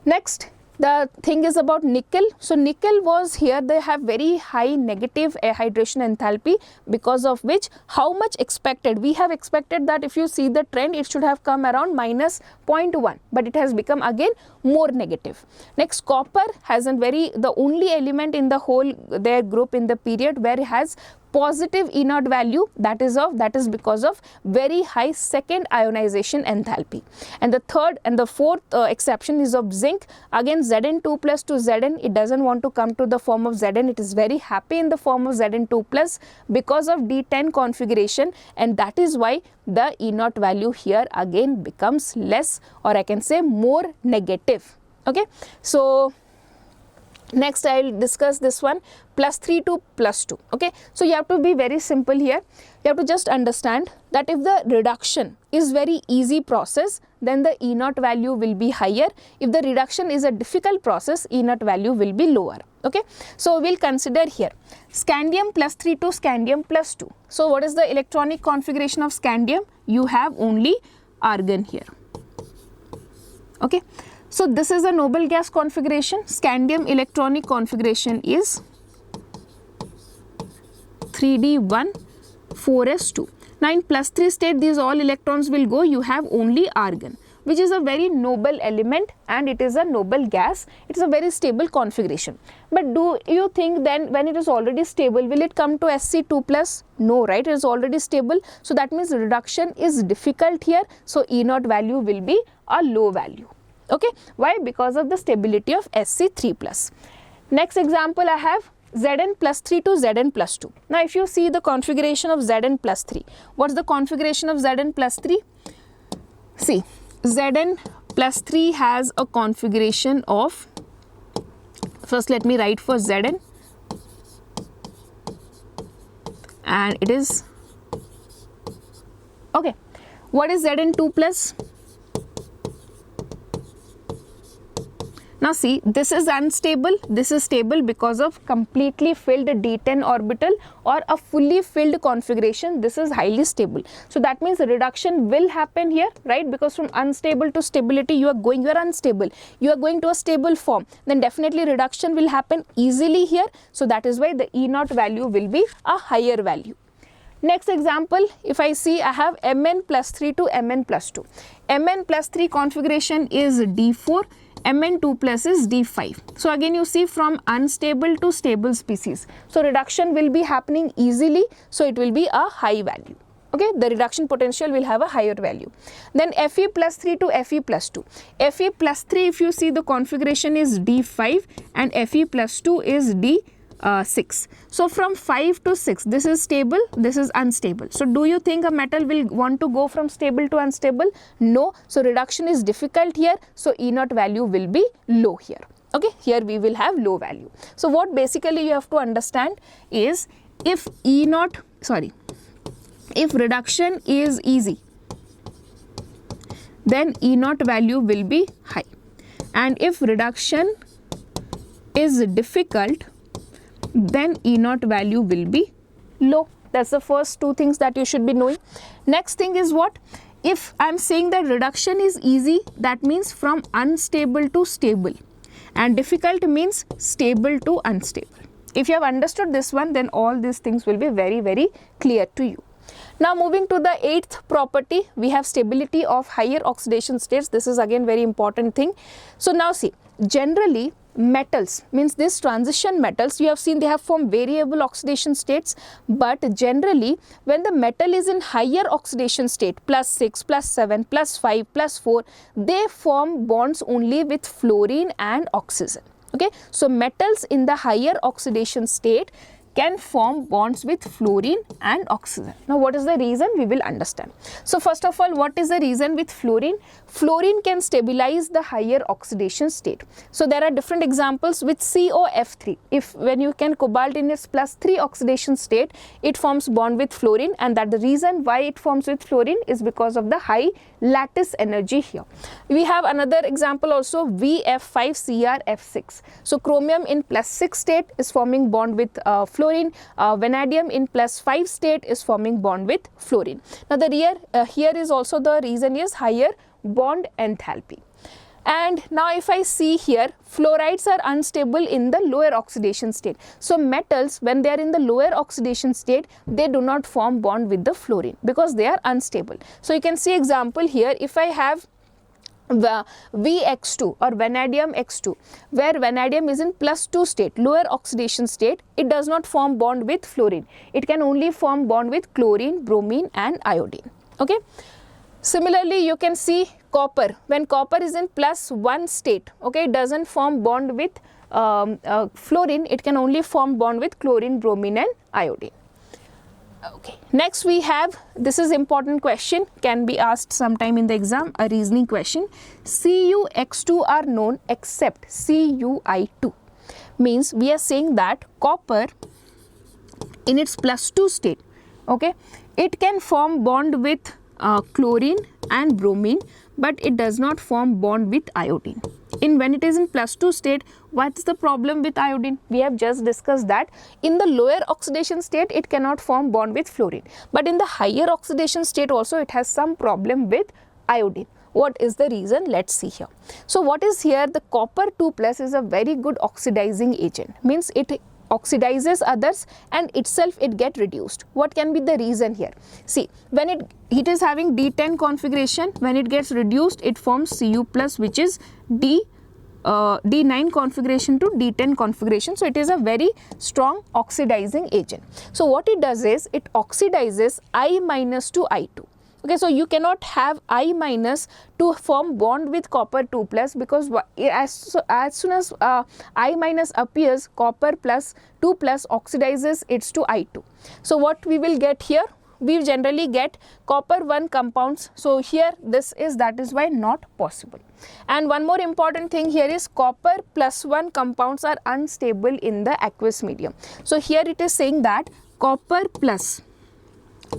Next, the thing is about nickel. So nickel was here, they have very high negative hydration enthalpy, because of which how much expected? We have expected that if you see the trend, it should have come around minus 0.1, but it has become again more negative. Next, copper has the only element in the whole their group in the period where it has positive E naught value, that is because of very high second ionization enthalpy. And the third and the fourth exception is of zinc. Again, Zn2 plus to Zn, it doesn't want to come to the form of Zn, it is very happy in the form of Zn2 plus because of D10 configuration, and that is why the E naught value here again becomes less, or I can say more negative. Okay, so next I will discuss this one, plus 3 to plus 2. Okay, so you have to be very simple here. You have to just understand that if the reduction is very easy process, then the E naught value will be higher. If the reduction is a difficult process, E naught value will be lower. Okay, so we'll consider here scandium plus 3 to scandium plus 2. So what is the electronic configuration of scandium? You have only argon here. Okay, so this is a noble gas configuration. Scandium electronic configuration is 3d1 4s2. Now in plus 3 state, these all electrons will go, you have only argon, which is a very noble element and it is a noble gas. It is a very stable configuration. But do you think then when it is already stable, will it come to Sc2 plus? No, right? It is already stable. So that means reduction is difficult here. So E naught value will be a low value. Okay, why? Because of the stability of Sc3 plus. Next example I have Zn plus 3 to Zn plus 2. Now if you see the configuration of Zn plus 3, what's the configuration of Zn plus 3? See, Zn plus 3 has a configuration of, first let me write for Zn, and it is, okay, what is Zn2 plus? Now see, this is unstable, this is stable because of completely filled D10 orbital or a fully filled configuration. This is highly stable. So that means reduction will happen here, right? Because from unstable to stability, you are unstable. You are going to a stable form. Then definitely reduction will happen easily here. So that is why the E naught value will be a higher value. Next example, if I see, I have Mn plus 3 to Mn plus 2. Mn plus 3 configuration is D4. Mn2 plus is D5. So again you see from unstable to stable species. So reduction will be happening easily. So it will be a high value. Okay, the reduction potential will have a higher value. Then Fe plus 3 to Fe plus 2. Fe plus 3, if you see the configuration is D5 and Fe plus 2 is D6. So from 5 to 6, this is stable, this is unstable. So do you think a metal will want to go from stable to unstable? No. So reduction is difficult here. So E naught value will be low here. Okay, here we will have low value. So what basically you have to understand is if reduction is easy, then E naught value will be high. And if reduction is difficult, then E naught value will be low. That's the first two things that you should be knowing. Next thing is what? If I am saying that reduction is easy, that means from unstable to stable, and difficult means stable to unstable. If you have understood this one, then all these things will be very, very clear to you. Now moving to the 8th property, we have stability of higher oxidation states. This is again very important thing. So now see, generally metals, means these transition metals, you have seen they have formed variable oxidation states, but generally when the metal is in higher oxidation state, +6, +7, +5, +4, they form bonds only with fluorine and oxygen. Okay, so metals in the higher oxidation state can form bonds with fluorine and oxygen. Now what is the reason? We will understand. So first of all, what is the reason with fluorine? Fluorine can stabilize the higher oxidation state. So there are different examples with COF3. If when you can cobalt in its +3 oxidation state, it forms bond with fluorine, and that the reason why it forms with fluorine is because of the high lattice energy here. We have another example also, VF5CrF6. So chromium in +6 state is forming bond with fluorine. Vanadium in +5 state is forming bond with fluorine. Now the here is also the reason is higher bond enthalpy. And now if I see here, fluorides are unstable in the lower oxidation state. So metals, when they are in the lower oxidation state, they do not form bond with the fluorine because they are unstable. So you can see example here, if I have the VX2 or vanadium X2, where vanadium is in +2 state, lower oxidation state, it does not form bond with fluorine. It can only form bond with chlorine, bromine and iodine. Okay. Similarly, you can see copper. When copper is in +1 state, okay, it doesn't form bond with fluorine. It can only form bond with chlorine, bromine and iodine. Okay. Next we have, this is important question, can be asked sometime in the exam, a reasoning question. CuX2 are known except Cui2. Means we are saying that copper in its +2 state, okay, it can form bond with chlorine and bromine, but it does not form bond with iodine. When it is in +2 state, what's the problem with iodine? We have just discussed that in the lower oxidation state it cannot form bond with fluorine, but in the higher oxidation state also it has some problem with iodine. What is the reason? Let's see here. So what is here, the copper 2+ is a very good oxidizing agent, means it oxidizes others and itself it get reduced. What can be the reason here? See, when it is having D10 configuration, when it gets reduced it forms Cu+, which is D9 configuration to D10 configuration. So it is a very strong oxidizing agent. So what it does is it oxidizes I- to I2. Okay, so you cannot have I- to form bond with copper 2+, because as soon as I- appears, copper 2+ oxidizes it to I2. So what we will get here? We generally get copper 1 compounds. So here that is why not possible. And one more important thing here is copper +1 compounds are unstable in the aqueous medium. So here it is saying that copper plus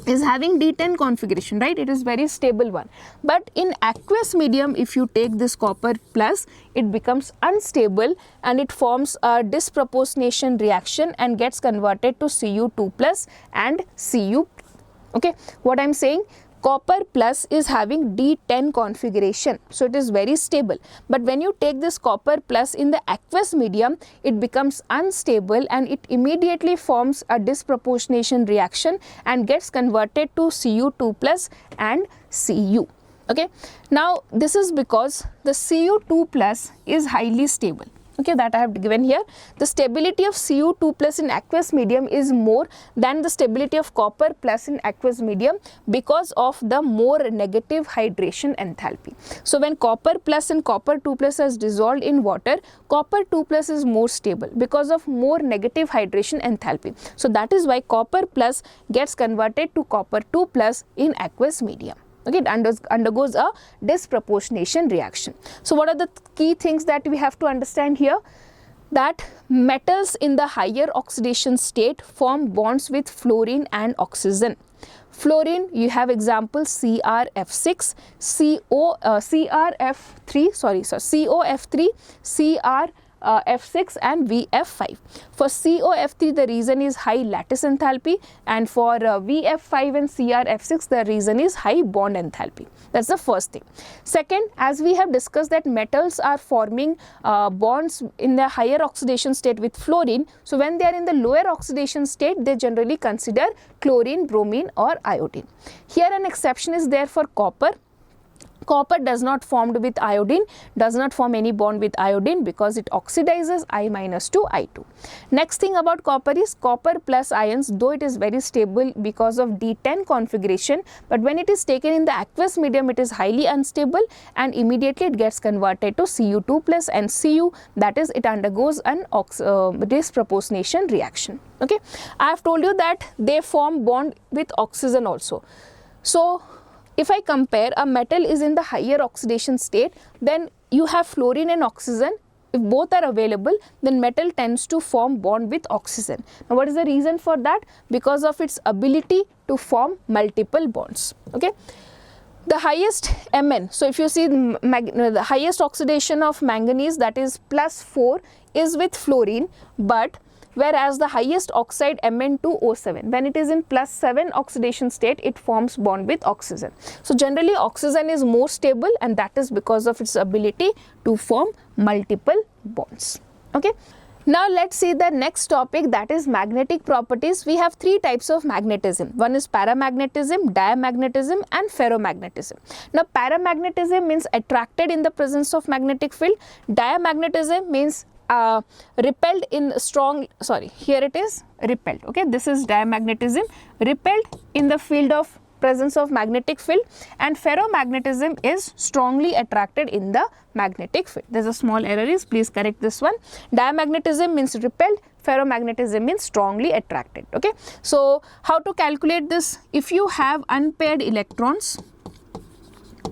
is having D10 configuration, right? It is very stable one. But in aqueous medium, if you take this copper plus, it becomes unstable and it forms a disproportionation reaction and gets converted to Cu2+ and Cu. Okay, what I'm saying, copper plus is having D10 configuration, so it is very stable. But when you take this copper plus in the aqueous medium, it becomes unstable and it immediately forms a disproportionation reaction and gets converted to Cu2+ and Cu. Okay, now this is because the Cu2+ is highly stable. Okay, that I have given here. The stability of Cu2+ in aqueous medium is more than the stability of copper plus in aqueous medium because of the more negative hydration enthalpy. So when copper plus and copper 2+ is dissolved in water, copper 2+ is more stable because of more negative hydration enthalpy. So that is why copper plus gets converted to copper 2+ in aqueous medium. Okay, it undergoes a disproportionation reaction. So what are the key things that we have to understand here? That metals in the higher oxidation state form bonds with fluorine and oxygen. Fluorine, you have examples CrF6, COF3, F6 and VF5. For COF3 the reason is high lattice enthalpy, and for VF5 and CrF6 the reason is high bond enthalpy. That's the first thing. Second, as we have discussed that metals are forming bonds in the higher oxidation state with fluorine. So when they are in the lower oxidation state, they generally consider chlorine, bromine or iodine. Here an exception is there for copper. Copper does not formed with iodine, does not form any bond with iodine because it oxidizes I- to I2. Next thing about copper is copper plus ions, though it is very stable because of D10 configuration, but when it is taken in the aqueous medium it is highly unstable and immediately it gets converted to Cu2 plus NCu, that is it undergoes an disproportionation reaction. Okay, I have told you that they form bond with oxygen also. So if I compare, a metal is in the higher oxidation state, then you have fluorine and oxygen. If both are available, then metal tends to form bond with oxygen. Now what is the reason for that? Because of its ability to form multiple bonds. Okay. The highest Mn, so if you see the highest oxidation of manganese, that is +4, is with fluorine, but whereas the highest oxide Mn2O7, when it is in +7 oxidation state, it forms bond with oxygen. So generally oxygen is more stable, and that is because of its ability to form multiple bonds. Okay. Now let's see the next topic, that is magnetic properties. We have three types of magnetism. One is paramagnetism, diamagnetism and ferromagnetism. Now paramagnetism means attracted in the presence of magnetic field. Diamagnetism means repelled in strong, here it is repelled. Okay, this is diamagnetism, repelled in the field of presence of magnetic field, and ferromagnetism is strongly attracted in the magnetic field. There's a small error, is please correct this one. Diamagnetism means repelled, ferromagnetism means strongly attracted. Okay, so how to calculate this? If you have unpaired electrons,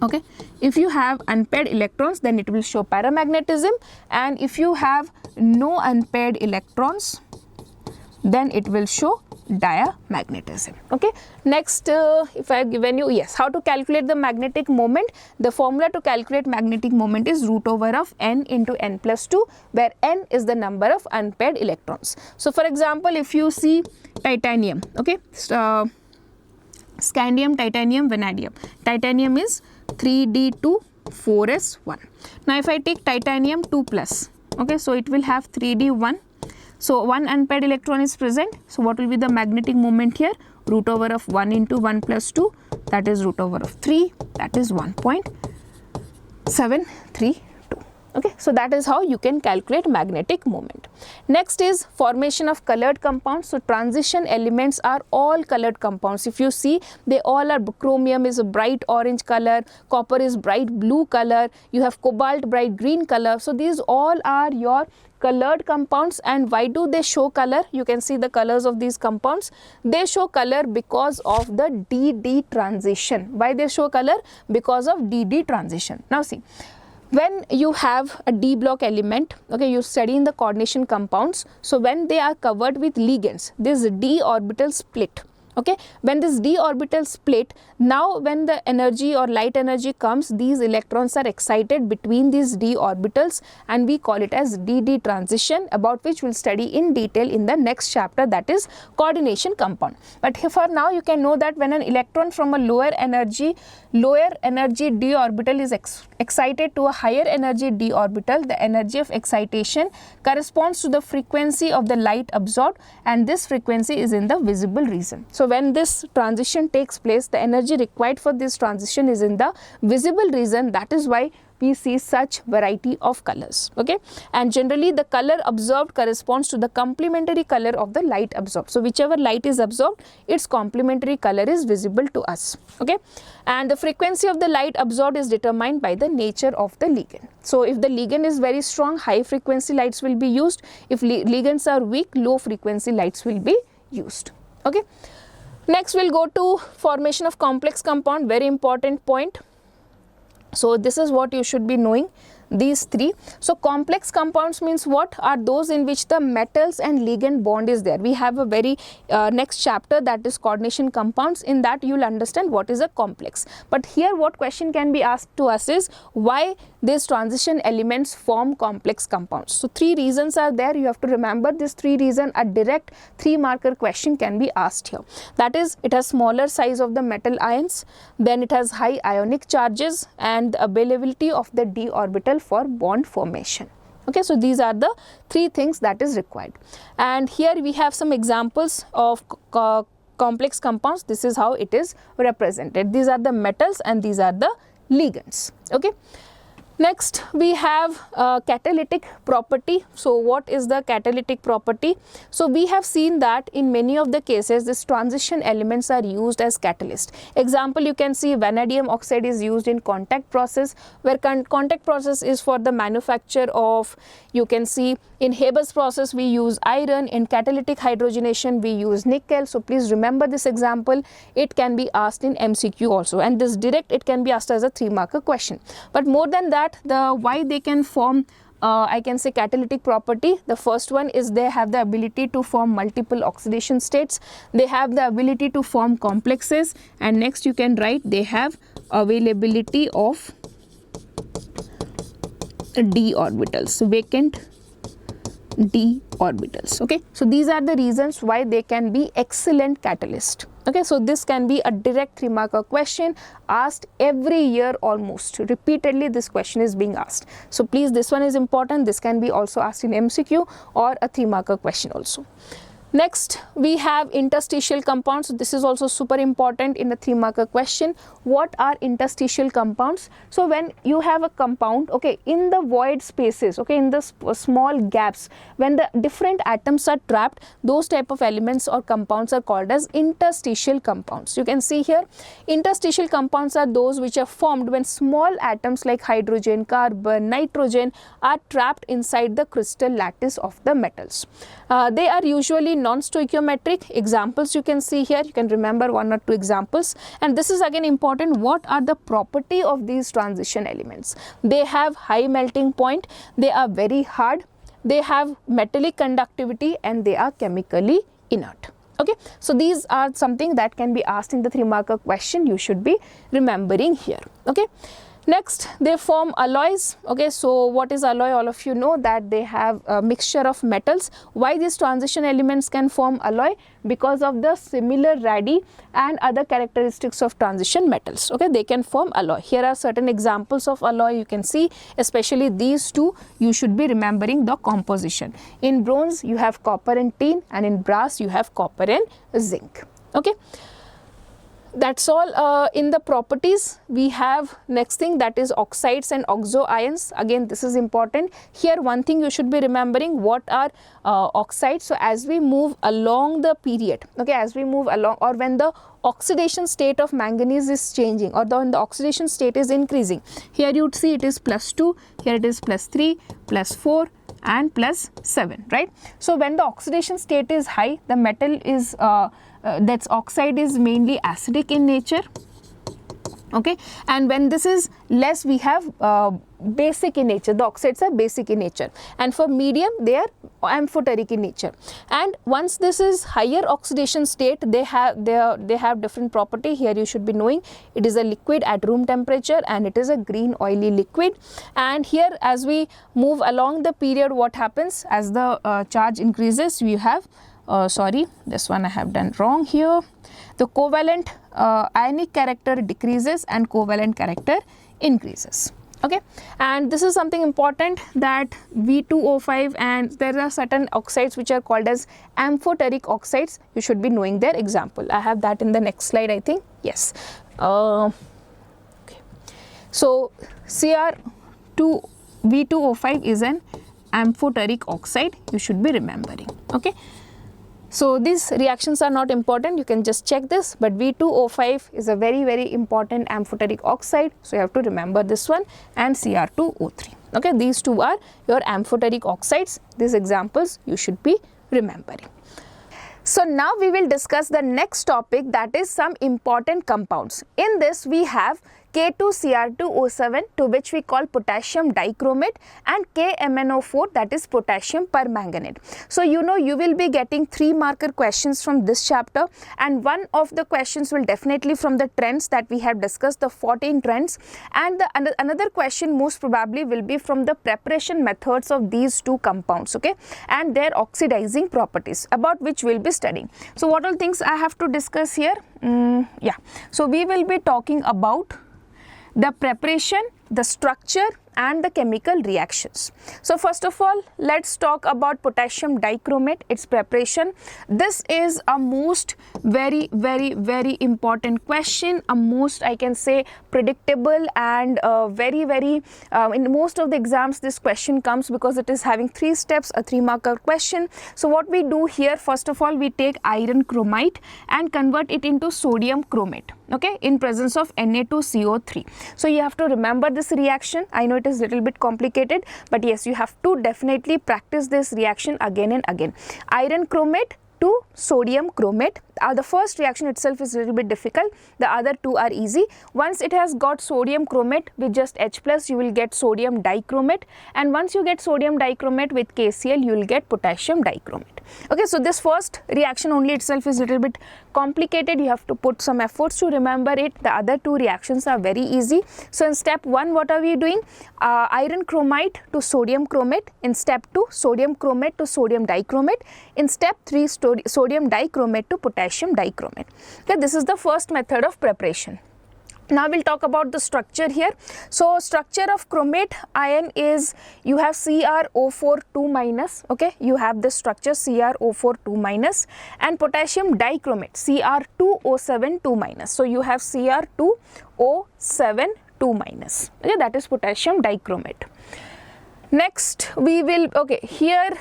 okay, if you have unpaired electrons, then it will show paramagnetism, and if you have no unpaired electrons, then it will show diamagnetism. Okay, next if I have given you, yes, how to calculate the magnetic moment. The formula to calculate magnetic moment is root over of n into n plus 2, where n is the number of unpaired electrons. So for example, if you see titanium, okay, scandium, titanium, vanadium. Titanium is 3d2 4s1. Now if I take titanium 2 plus, okay, so it will have 3d1. So one unpaired electron is present. So what will be the magnetic moment here? Root over of 1 into 1 plus 2, that is root over of 3, that is 1.732. Okay, so that is how you can calculate magnetic moment. Next is formation of colored compounds. So transition elements are all colored compounds. If you see, they all are, chromium is a bright orange color, copper is bright blue color, you have cobalt bright green color. So these all are your colored compounds. And why do they show color? You can see the colors of these compounds. They show color because of the DD transition. Why they show color? Because of DD transition. Now see, when you have a D block element, okay, you study in the coordination compounds. So when they are covered with ligands, this D orbital split. Okay, when this d orbital split, now when the energy or light energy comes, these electrons are excited between these d orbitals, and we call it as dd transition, about which we'll study in detail in the next chapter, that is coordination compound. But for now you can know that when an electron from a lower energy d orbital is excited to a higher energy d orbital, the energy of excitation corresponds to the frequency of the light absorbed, and this frequency is in the visible region. So when this transition takes place, the energy required for this transition is in the visible region. That is why we see such variety of colors. Okay, and generally the color absorbed corresponds to the complementary color of the light absorbed. So whichever light is absorbed, its complementary color is visible to us. Okay, and the frequency of the light absorbed is determined by the nature of the ligand. So if the ligand is very strong, high frequency lights will be used. If ligands are weak, low frequency lights will be used. Okay, next we'll go to formation of complex compound, very important point. So this is what you should be knowing, these three. So complex compounds means what? Are those in which the metals and ligand bond is there. We have a very next chapter, that is coordination compounds. In that you will understand what is a complex. But here what question can be asked to us is, why these transition elements form complex compounds. So three reasons are there. You have to remember these three reasons. A direct 3-marker question can be asked here. That is, it has smaller size of the metal ions, then it has high ionic charges, and the availability of the d orbital for bond formation. Okay, so these are the three things that is required. And here we have some examples of complex compounds. This is how it is represented. These are the metals and these are the ligands. Okay. Next we have catalytic property. So what is the catalytic property? So we have seen that in many of the cases this transition elements are used as catalyst. Example, you can see vanadium oxide is used in contact process, where contact process is for the manufacture of, you can see in Haber's process we use iron, in catalytic hydrogenation we use nickel. So please remember this example. It can be asked in MCQ also, and this direct it can be asked as a 3-marker question. But more than that, the why they can form I can say catalytic property. The first one is they have the ability to form multiple oxidation states, they have the ability to form complexes, and next you can write they have availability of d orbitals, vacant d orbitals. Okay, so these are the reasons why they can be excellent catalyst. Okay, so this can be a direct 3-marker question asked every year almost. Repeatedly this question is being asked. So please, this one is important. This can be also asked in MCQ or a 3-marker question also. Next we have interstitial compounds. This is also super important in a 3-marker question. What are interstitial compounds? So when you have a compound, okay, in the void spaces, okay, in the small gaps, when the different atoms are trapped, those type of elements or compounds are called as interstitial compounds. You can see here, interstitial compounds are those which are formed when small atoms like hydrogen, carbon, nitrogen are trapped inside the crystal lattice of the metals. They are usually non-stoichiometric. Examples you can see here, you can remember 1 or 2 examples, and this is again important. What are the property of these transition elements? They have high melting point, they are very hard, they have metallic conductivity, and they are chemically inert. Okay, so these are something that can be asked in the 3-marker question. You should be remembering here. Okay. Next, they form alloys. Okay, so what is alloy? All of you know that they have a mixture of metals. Why these transition elements can form alloy? Because of the similar radii and other characteristics of transition metals. Okay, they can form alloy. Here are certain examples of alloy you can see, especially these two. You should be remembering the composition. In bronze you have copper and tin, and in brass you have copper and zinc. Okay. That's all in the properties. We have next thing, that is oxides and oxo ions. Again, this is important. Here one thing you should be remembering, what are oxides. So as we move along the period, okay, as we move along, or when the oxidation state of manganese is changing, or when the oxidation state is increasing, here you would see it is +2, here it is +3, +4 and +7, right? So when the oxidation state is high, the metal is that's oxide is mainly acidic in nature. Okay, and when this is less, we have basic in nature. The oxides are basic in nature, and for medium they are amphoteric in nature. And once this is higher oxidation state, they have different property. Here you should be knowing it is a liquid at room temperature, and it is a green oily liquid. And here as we move along the period, what happens as the charge increases, we have sorry, this one I have done wrong here. The covalent ionic character decreases and covalent character increases. Okay, and this is something important, that V2O5, and there are certain oxides which are called as amphoteric oxides. You should be knowing their example. I have that in the next slide, I think. Yes. Okay. So V2O5 is an amphoteric oxide. You should be remembering. Okay. So these reactions are not important, you can just check this, but V2O5 is a very, very important amphoteric oxide. So you have to remember this one, and Cr2O3. Okay, these two are your amphoteric oxides. These examples you should be remembering. So now we will discuss the next topic, that is some important compounds. In this we have K2Cr2O7, to which we call potassium dichromate, and KMnO4, that is potassium permanganate. So you know you will be getting 3-marker questions from this chapter, and one of the questions will definitely from the trends that we have discussed, the 14 trends, and another question most probably will be from the preparation methods of these two compounds, okay, and their oxidizing properties, about which we will be studying. So what all things I have to discuss here? Yeah, so we will be talking about the preparation, the structure, and the chemical reactions. So first of all, let's talk about potassium dichromate, its preparation. This is a most very important question, a most, I can say, predictable and in most of the exams this question comes because it is having 3 steps, a 3-marker question. So what we do here, first of all, we take iron chromate and convert it into sodium chromate, okay, in presence of Na2CO3. So you have to remember this reaction. I know it is little bit complicated, but yes, you have to definitely practice this reaction again and again. Iron chromate to sodium chromate. The first reaction itself is a little bit difficult, the other 2 are easy. Once it has got sodium chromate with just H plus, you will get sodium dichromate, and once you get sodium dichromate with KCl, you will get potassium dichromate. Okay, so this first reaction only itself is a little bit complicated, you have to put some efforts to remember it. The other 2 reactions are very easy. So in step 1, what are we doing? Iron chromate to sodium chromate. In step 2, sodium chromate to sodium dichromate. In step 3, sodium dichromate to potassium dichromate. Okay, this is the first method of preparation. Now we'll talk about the structure here. So structure of chromate ion is, you have CrO4 2 minus, okay, you have this structure CrO4 2 minus, and potassium dichromate Cr2O7 2 minus. So you have Cr2O7 2 minus, okay, that is potassium dichromate. Next we will, okay, here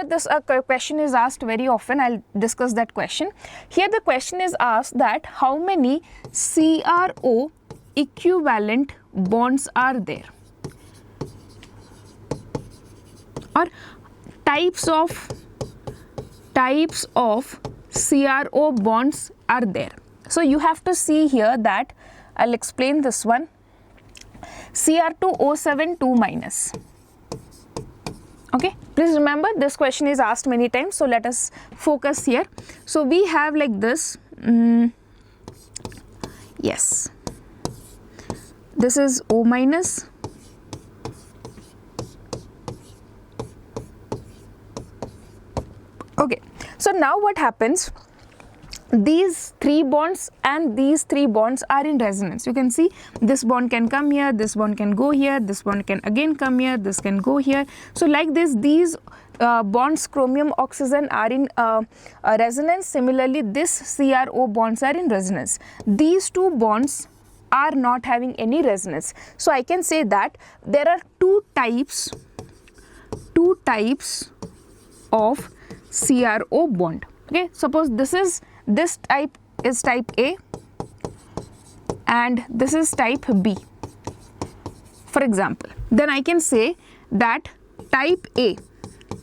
this question is asked very often. I'll discuss that question. Here the question is asked that how many CrO equivalent bonds are there, or types of CrO bonds are there. So you have to see here that I'll explain this one. Cr2O7 2 minus. Okay, please remember this question is asked many times, so let us focus here. So we have like this, yes, this is O minus, okay. So now what happens, these 3 bonds and these 3 bonds are in resonance. You can see this bond can come here, this bond can go here, this bond can again come here, this can go here. So like this, these bonds, chromium, oxygen, are in resonance. Similarly, this CrO bonds are in resonance. These 2 bonds are not having any resonance. So I can say that there are two types of CrO bond. Okay, suppose this type is type A and this is type B, for example. Then I can say that type A,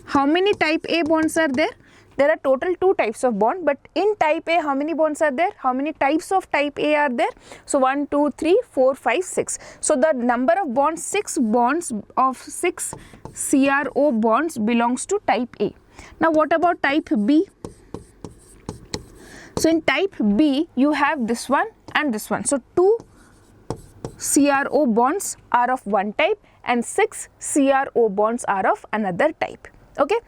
how many type A bonds are there? There are total 2 types of bond, but in type A, how many bonds are there? How many types of type A are there? So 1, 2, 3, 4, 5, 6. So the number of bonds, 6 bonds of 6 CrO bonds belongs to type A. Now what about type B? So in type B, you have this one and this one. So 2 CrO bonds are of one type and 6 CrO bonds are of another type. Okay.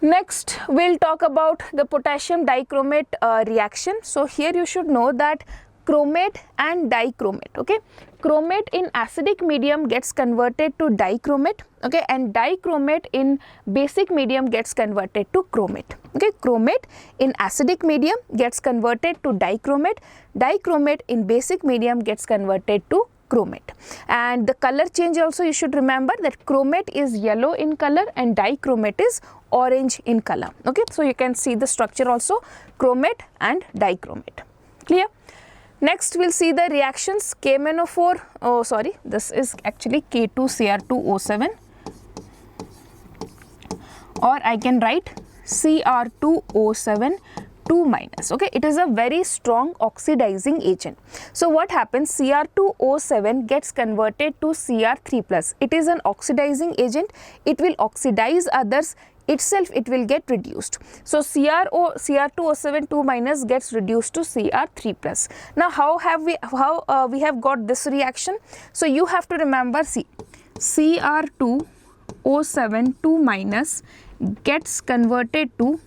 Next, we'll talk about the potassium dichromate reaction. So here you should know that chromate and dichromate, okay, chromate in acidic medium gets converted to dichromate, okay, and dichromate in basic medium gets converted to chromate. Okay, chromate in acidic medium gets converted to dichromate, dichromate in basic medium gets converted to chromate. And the color change also, you should remember that chromate is yellow in color and dichromate is orange in color. Okay, so you can see the structure also, chromate and dichromate. Clear? Next, we'll see the reactions. KMnO4, oh sorry, this is actually K2Cr2O7, or I can write Cr2O7 2 minus. Okay, it is a very strong oxidizing agent. So what happens, Cr2O7 gets converted to Cr3 plus. It is an oxidizing agent. It will oxidize others. Itself it will get reduced. So Cr2O7 2 minus gets reduced to Cr3 plus. Now how we have got this reaction? So you have to remember, see, Cr2O7 2 minus gets converted to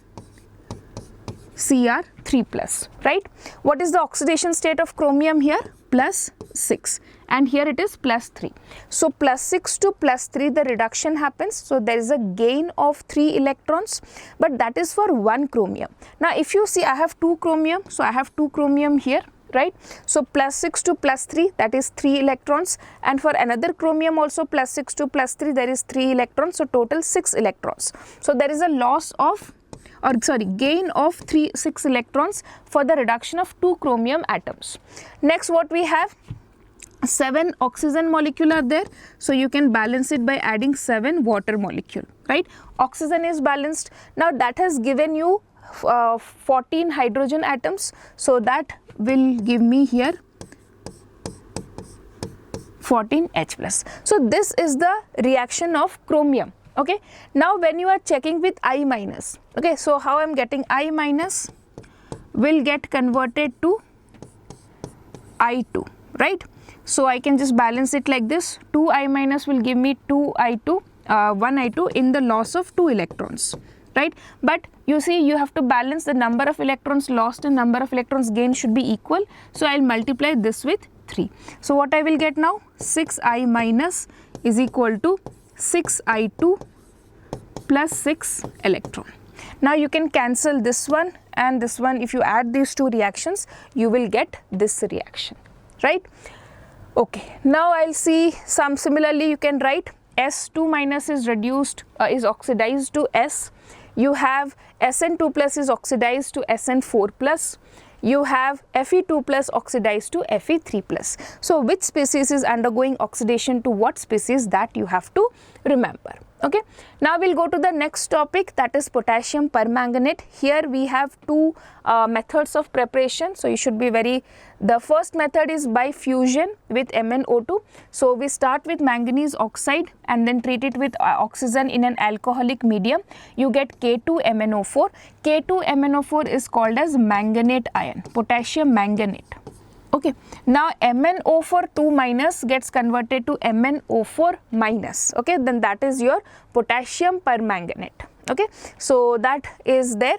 Cr3 plus, right? What is the oxidation state of chromium here? plus 6, and here it is plus 3. So plus 6 to plus 3 the reduction happens, so there is a gain of 3 electrons, but that is for one chromium. Now if you see, I have 2 chromium, so I have 2 chromium here, right? So plus 6 to plus 3, that is 3 electrons, and for another chromium also plus 6 to plus 3 there is 3 electrons, so total 6 electrons. So there is a loss of, or sorry, gain of 6 electrons for the reduction of 2 chromium atoms. Next what we have, 7 oxygen molecule are there, so you can balance it by adding 7 water molecule, right? Oxygen is balanced. Now that has given you 14 hydrogen atoms, so that will give me here 14 H plus. So this is the reaction of chromium. Okay, now when you are checking with I minus, okay, so how I am getting I minus will get converted to I2, right? So I can just balance it like this, 2 I minus will give me 2 I2, 1 I2 in the loss of 2 electrons, right? But you see, you have to balance the number of electrons lost and number of electrons gained should be equal, so I will multiply this with 3. So what I will get now, 6 I minus is equal to 6 I2 plus 6 electron. Now you can cancel this one and this one. If you add these two reactions, you will get this reaction, right? Okay, now I'll see some. Similarly you can write S2 minus is reduced, is oxidized to S. You have SN2 plus is oxidized to SN4 plus. You have Fe2 plus oxidized to Fe3 plus. So which species is undergoing oxidation to what species, that you have to remember. Okay, now we'll go to the next topic, that is potassium permanganate. Here we have two methods of preparation, so you should be the first method is by fusion with MnO2. So we start with manganese oxide and then treat it with oxygen in an alcoholic medium. You get K2MnO4. K2MnO4 is called as manganate ion, potassium manganate. Okay, now MnO4 2 minus gets converted to MnO4 minus. Okay, then that is your potassium permanganate. Okay, so that is there.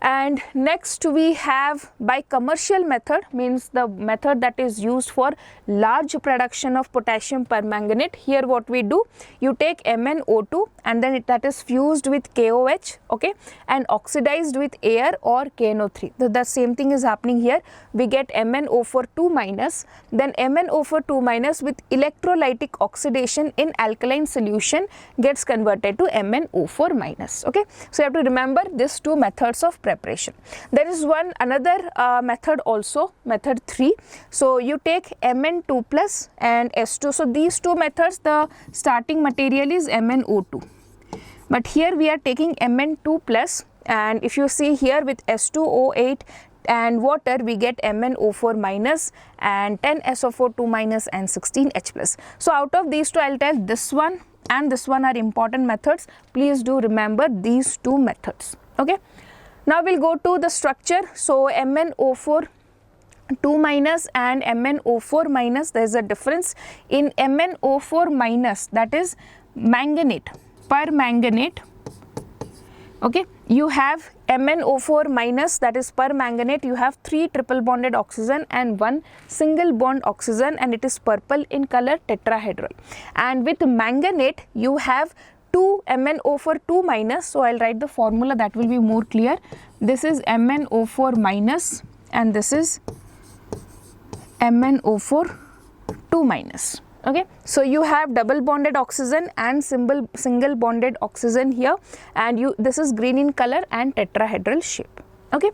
And next we have by commercial method, means the method that is used for large production of potassium permanganate. Here what we do, you take MnO2 and then that is fused with KOH, okay, and oxidized with air or KNO3. The same thing is happening here. We get MnO4 2 minus, then MnO4 2 minus with electrolytic oxidation in alkaline solution gets converted to MnO4 minus. Okay, so you have to remember these two methods of preparation. There is another method also, method 3. So you take Mn2 plus and S2. So these two methods, the starting material is MnO2, but here we are taking Mn2 plus, and if you see here with S2O8 and water, we get MnO4 minus and 10 SO4 2 minus and 16 H plus. So out of these two, I'll tell this one and this one are important methods. Please do remember these two methods. Okay, now we'll go to the structure. So MnO4 2 minus and MnO4 minus, there is a difference. In MnO4 minus, that is manganate, permanganate. Okay, you have MnO4 minus, that is permanganate, you have 3 triple bonded oxygen and 1 single bond oxygen, and it is purple in color, tetrahedral. And with manganate you have 2 MnO4 2 minus, so I'll write the formula, that will be more clear. This is MnO4 minus and this is MnO4 2 minus. Okay, so you have double bonded oxygen and single bonded oxygen here, and this is green in color and tetrahedral shape. Okay,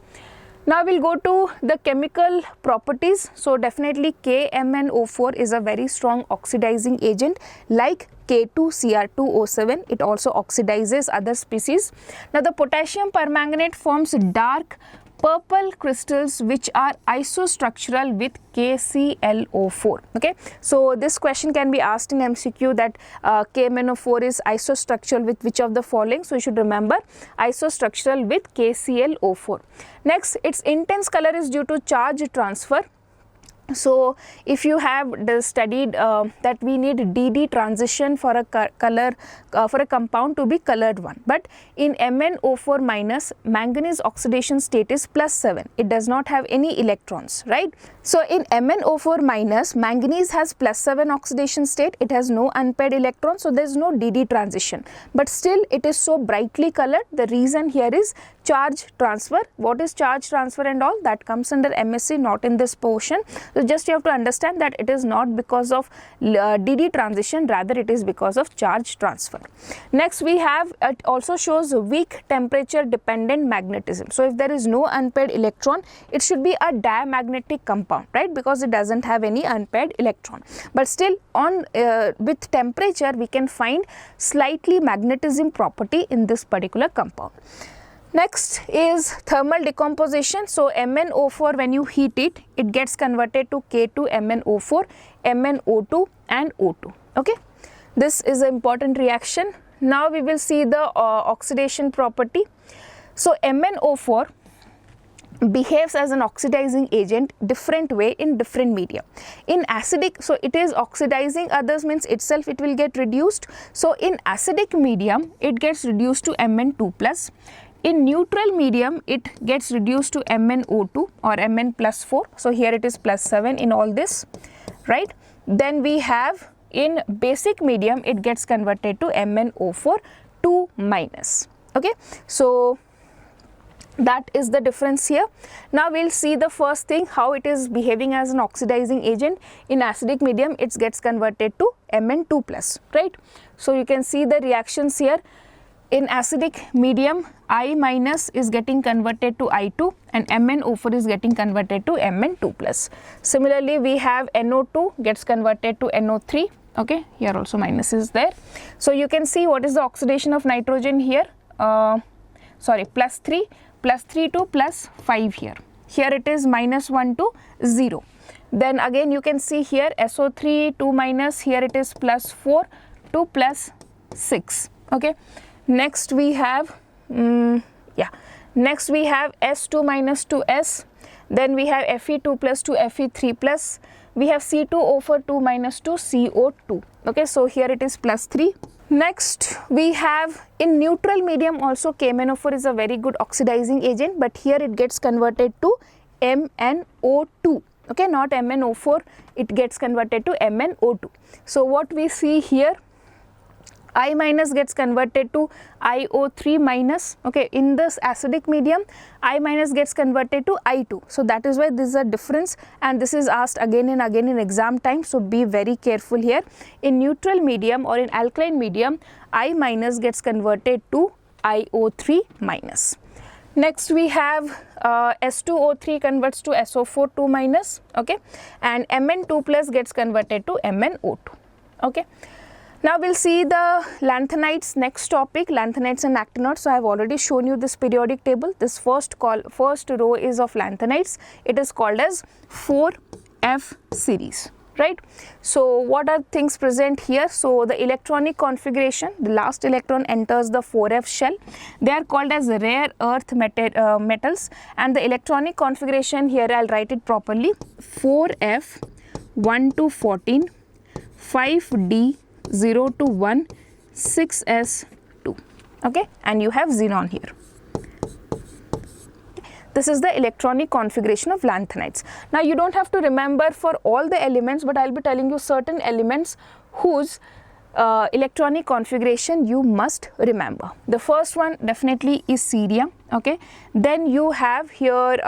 now we'll go to the chemical properties. So definitely KMnO4 is a very strong oxidizing agent, like K2Cr2O7, it also oxidizes other species. Now the potassium permanganate forms dark purple crystals which are isostructural with KClO4. Okay, so this question can be asked in MCQ, that KMnO4 is isostructural with which of the following. So you should remember isostructural with KClO4. Next, its intense color is due to charge transfer. So if you have studied that we need DD transition for a color for a compound to be colored one, but in MnO4 minus, manganese oxidation state is +7. It does not have any electrons, right? So in MnO4 minus, manganese has +7 oxidation state. It has no unpaired electron, so there is no DD transition, but still it is so brightly colored. The reason here is charge transfer. What is charge transfer and all? That comes under MSc, not in this portion. So just you have to understand that it is not because of DD transition, rather it is because of charge transfer. Next we have, it also shows weak temperature dependent magnetism. So if there is no unpaired electron, it should be a diamagnetic compound, right? Because it doesn't have any unpaired electron. But still on with temperature we can find slightly magnetism property in this particular compound. Next is thermal decomposition. So MnO4, when you heat it, it gets converted to K2MnO4, MnO2 and O2. Okay, this is an important reaction. Now we will see the oxidation property. So MnO4 behaves as an oxidizing agent different way in different media. In acidic, so it is oxidizing others, means itself it will get reduced. So in acidic medium it gets reduced to Mn2 plus. In neutral medium it gets reduced to MnO2 or Mn plus 4. So here it is +7 in all this, right? Then we have in basic medium it gets converted to MnO4 2 minus. Okay, so that is the difference here. Now we'll see the first thing, how it is behaving as an oxidizing agent. In acidic medium it gets converted to Mn2 plus, right? So you can see the reactions here. In acidic medium, I minus is getting converted to I2 and MnO4 is getting converted to Mn2 plus. Similarly, we have NO2 gets converted to NO3. Okay, here also minus is there. So you can see what is the oxidation of nitrogen here. Sorry, +3 to +5 here. Here it is -1 to 0. Then again you can see here SO3 2 minus, here it is +4 to +6. Okay. Next we have next we have S2 minus to S, then we have Fe2 plus to Fe3 plus, we have C2O4 2 minus to CO2. Okay, so here it is +3. Next we have in neutral medium also KMnO4 is a very good oxidizing agent, but here it gets converted to MnO2. Okay, not MnO4, it gets converted to MnO2. So what we see here, I minus gets converted to IO3 minus. Okay, in this acidic medium I minus gets converted to I2. So that is why this is a difference, and this is asked again and again in exam time, so be very careful here. In neutral medium or in alkaline medium, I minus gets converted to IO3 minus. Next we have S2O3 converts to SO4 2 minus, okay, and Mn2 plus gets converted to MnO2. Okay. Now we'll see the lanthanides. Next topic, lanthanides and actinoids. So I have already shown you this periodic table. This first row is of lanthanides. It is called as 4F series, right? So what are things present here? So the electronic configuration, the last electron enters the 4F shell. They are called as rare earth metals, and the electronic configuration here, I'll write it properly: 4F 1 to 14, 5D 0 to 1, 6s2. Okay, and you have xenon here. This is the electronic configuration of lanthanides. Now you don't have to remember for all the elements, but I'll be telling you certain elements whose electronic configuration you must remember. The first one definitely is cerium. Okay, then you have here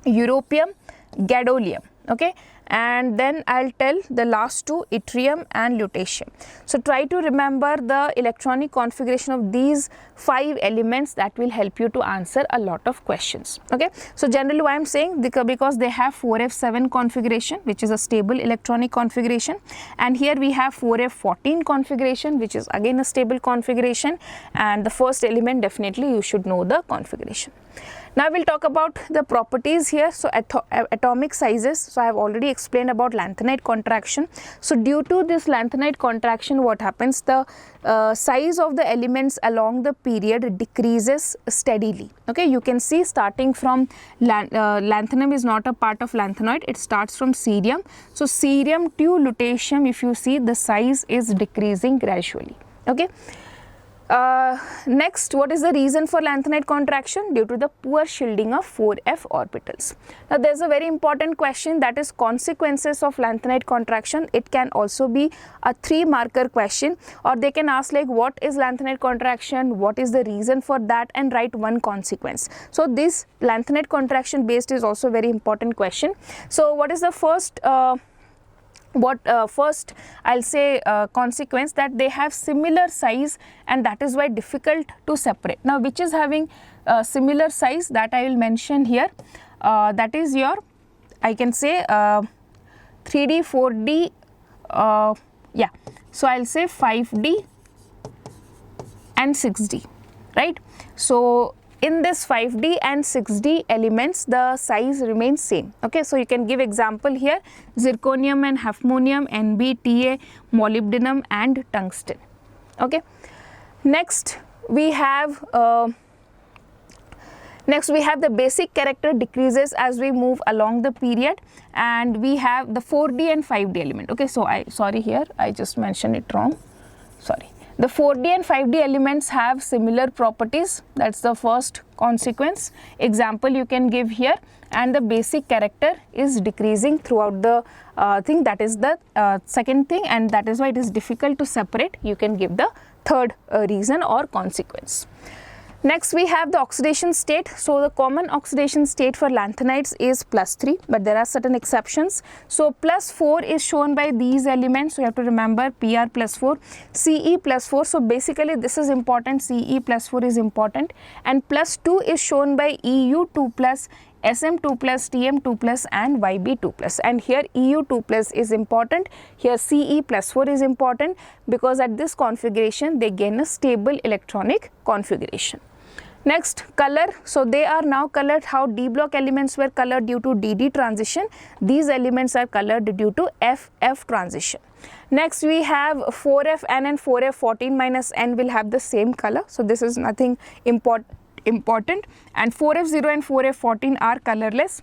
europium, gadolinium. Okay, and then I'll tell the last two, yttrium and lutetium. So try to remember the electronic configuration of these 5 elements. That will help you to answer a lot of questions. Okay, so generally why I'm saying, because they have 4F7 configuration, which is a stable electronic configuration, and here we have 4F14 configuration, which is again a stable configuration, and the first element definitely you should know the configuration. Now we'll talk about the properties here. So atomic sizes. So I have already explained about lanthanide contraction. So due to this lanthanide contraction, what happens? The size of the elements along the period decreases steadily. Okay, you can see starting from lanthanum is not a part of lanthanoid. It starts from cerium. So cerium to lutetium, if you see, the size is decreasing gradually. Okay. Next, what is the reason for lanthanide contraction? Due to the poor shielding of 4f orbitals. Now there is a very important question, that is consequences of lanthanide contraction. It can also be a 3-marker question, or they can ask like what is lanthanide contraction, what is the reason for that, and write one consequence. So this lanthanide contraction based is also a very important question. So what is the first first I'll say consequence, that they have similar size and that is why difficult to separate. Now which is having similar size, that I will mention here, that is your, I can say 3D, 4D, yeah, so I'll say 5D and 6D, right? So in this 5D and 6D elements, the size remains same. Okay, so you can give example here: zirconium and hafnium, Nb, Ta, molybdenum and tungsten. Okay, next we have the basic character decreases as we move along the period, and we have the 4D and 5D element. Okay, so sorry here I just mentioned it wrong, sorry. The 4D and 5D elements have similar properties, that's the first consequence. Example you can give here, and the basic character is decreasing throughout the thing, that is the second thing, and that is why it is difficult to separate. You can give the third reason or consequence. Next we have the oxidation state. So the common oxidation state for lanthanides is +3, but there are certain exceptions. So +4 is shown by these elements, so you have to remember Pr +4, Ce +4. So basically this is important, Ce +4 is important, and +2 is shown by Eu2+, Sm2+, Tm2+, and Yb2+. And here Eu2+ is important, here Ce +4 is important, because at this configuration they gain a stable electronic configuration. Next, color. So they are now colored how D block elements were colored due to DD transition. These elements are colored due to FF transition. Next we have 4Fn and 4F14-N will have the same color. So this is nothing important, and 4F0 and 4F14 are colorless.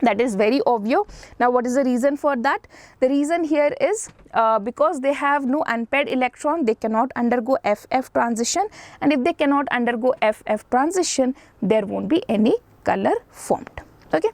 That is very obvious. Now what is the reason for that? The reason here is because they have no unpaired electron, they cannot undergo FF transition, and if they cannot undergo FF transition, there won't be any color formed. Okay.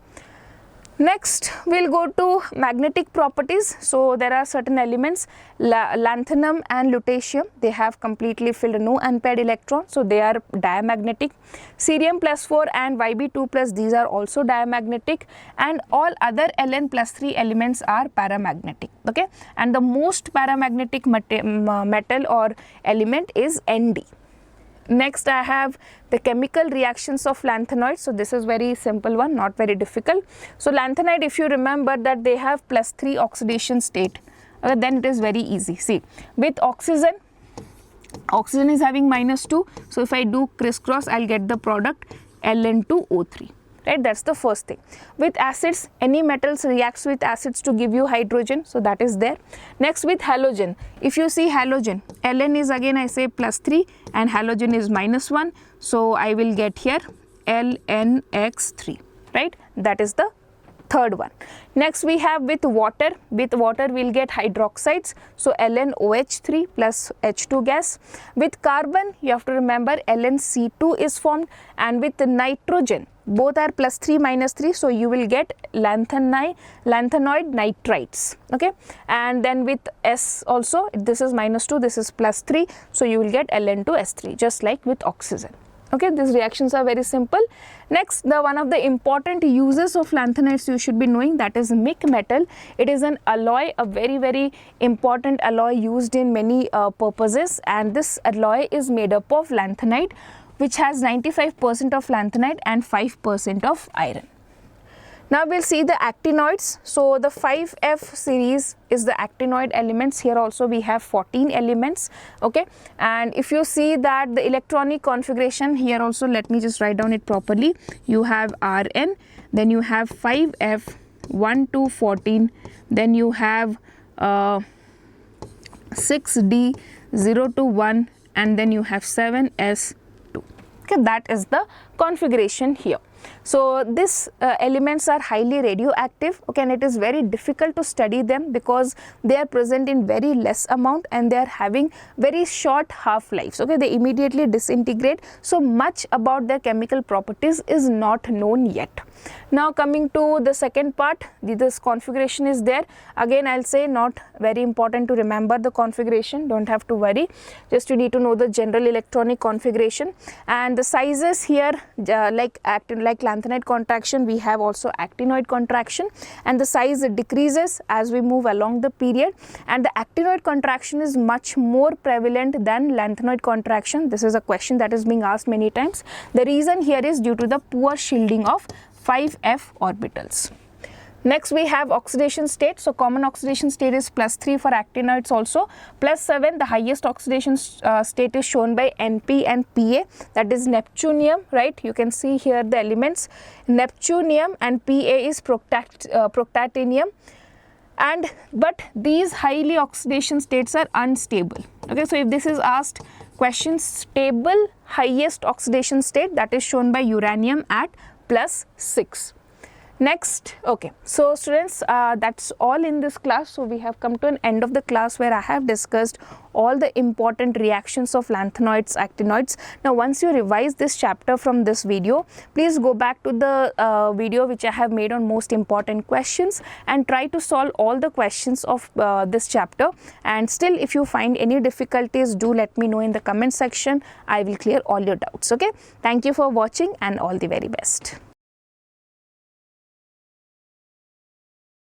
Next we'll go to magnetic properties. So there are certain elements, lanthanum and lutetium, they have completely filled no unpaired electron, so they are diamagnetic. Cerium +4 and Yb2+, these are also diamagnetic, and all other Ln+3 elements are paramagnetic. Okay, and the most paramagnetic metal or element is Nd. Next I have the chemical reactions of lanthanoids. So this is very simple one, not very difficult. So lanthanide, if you remember that they have +3 oxidation state, then it is very easy. See, with oxygen is having -2, so if I do crisscross, I'll get the product Ln2O3. Right, that's the first thing. With acids, any metals reacts with acids to give you hydrogen, so that is there. Next with halogen, if you see halogen, Ln is again I say +3 and halogen is -1, so I will get here Lnx3, right, that is the third one. Next we have with water we'll get hydroxides, so LnOH3 plus H2 gas. With carbon you have to remember LnC2 is formed, and with nitrogen both are +3 -3, so you will get lanthanoid nitrites. Okay, and then with S also, this is -2, this is +3, so you will get Ln2S3, just like with oxygen. Okay, these reactions are very simple. Next, one of the important uses of lanthanides you should be knowing, that is mic metal. It is an alloy, a very important alloy used in many purposes, and this alloy is made up of lanthanide, which has 95% of lanthanide and 5% of iron. Now we'll see the actinoids. So the 5F series is the actinoid elements. Here also we have 14 elements, okay, and if you see that the electronic configuration here also, let me just write down it properly. You have Rn, then you have 5F, 1 to 14, then you have 6D, 0 to 1, and then you have 7S2. Okay, that is the configuration here. So these elements are highly radioactive, okay, and it is very difficult to study them because they are present in very less amount and they are having very short half-lives, okay, they immediately disintegrate, so much about their chemical properties is not known yet. Now coming to the second part, this configuration is there. Again I'll say not very important to remember the configuration, don't have to worry, just you need to know the general electronic configuration. And the sizes here, like Lanthanoid contraction, we have also Actinoid contraction, and the size decreases as we move along the period, and the Actinoid contraction is much more prevalent than Lanthanoid contraction. This is a question that is being asked many times. The reason here is due to the poor shielding of 5F orbitals. Next we have oxidation state. So common oxidation state is +3 for actinoids also. +7, the highest oxidation state is shown by Np and Pa, that is neptunium, right? You can see here the elements, neptunium, and Pa is protactinium. And but these highly oxidation states are unstable. Okay, so if this is asked question, stable highest oxidation state, that is shown by uranium at +6. Next, okay, so students, that's all in this class. So we have come to an end of the class where I have discussed all the important reactions of lanthanoids, actinoids. Now once you revise this chapter from this video, please go back to the video which I have made on most important questions and try to solve all the questions of this chapter. And still, if you find any difficulties, do let me know in the comment section. I will clear all your doubts. Okay, thank you for watching and all the very best.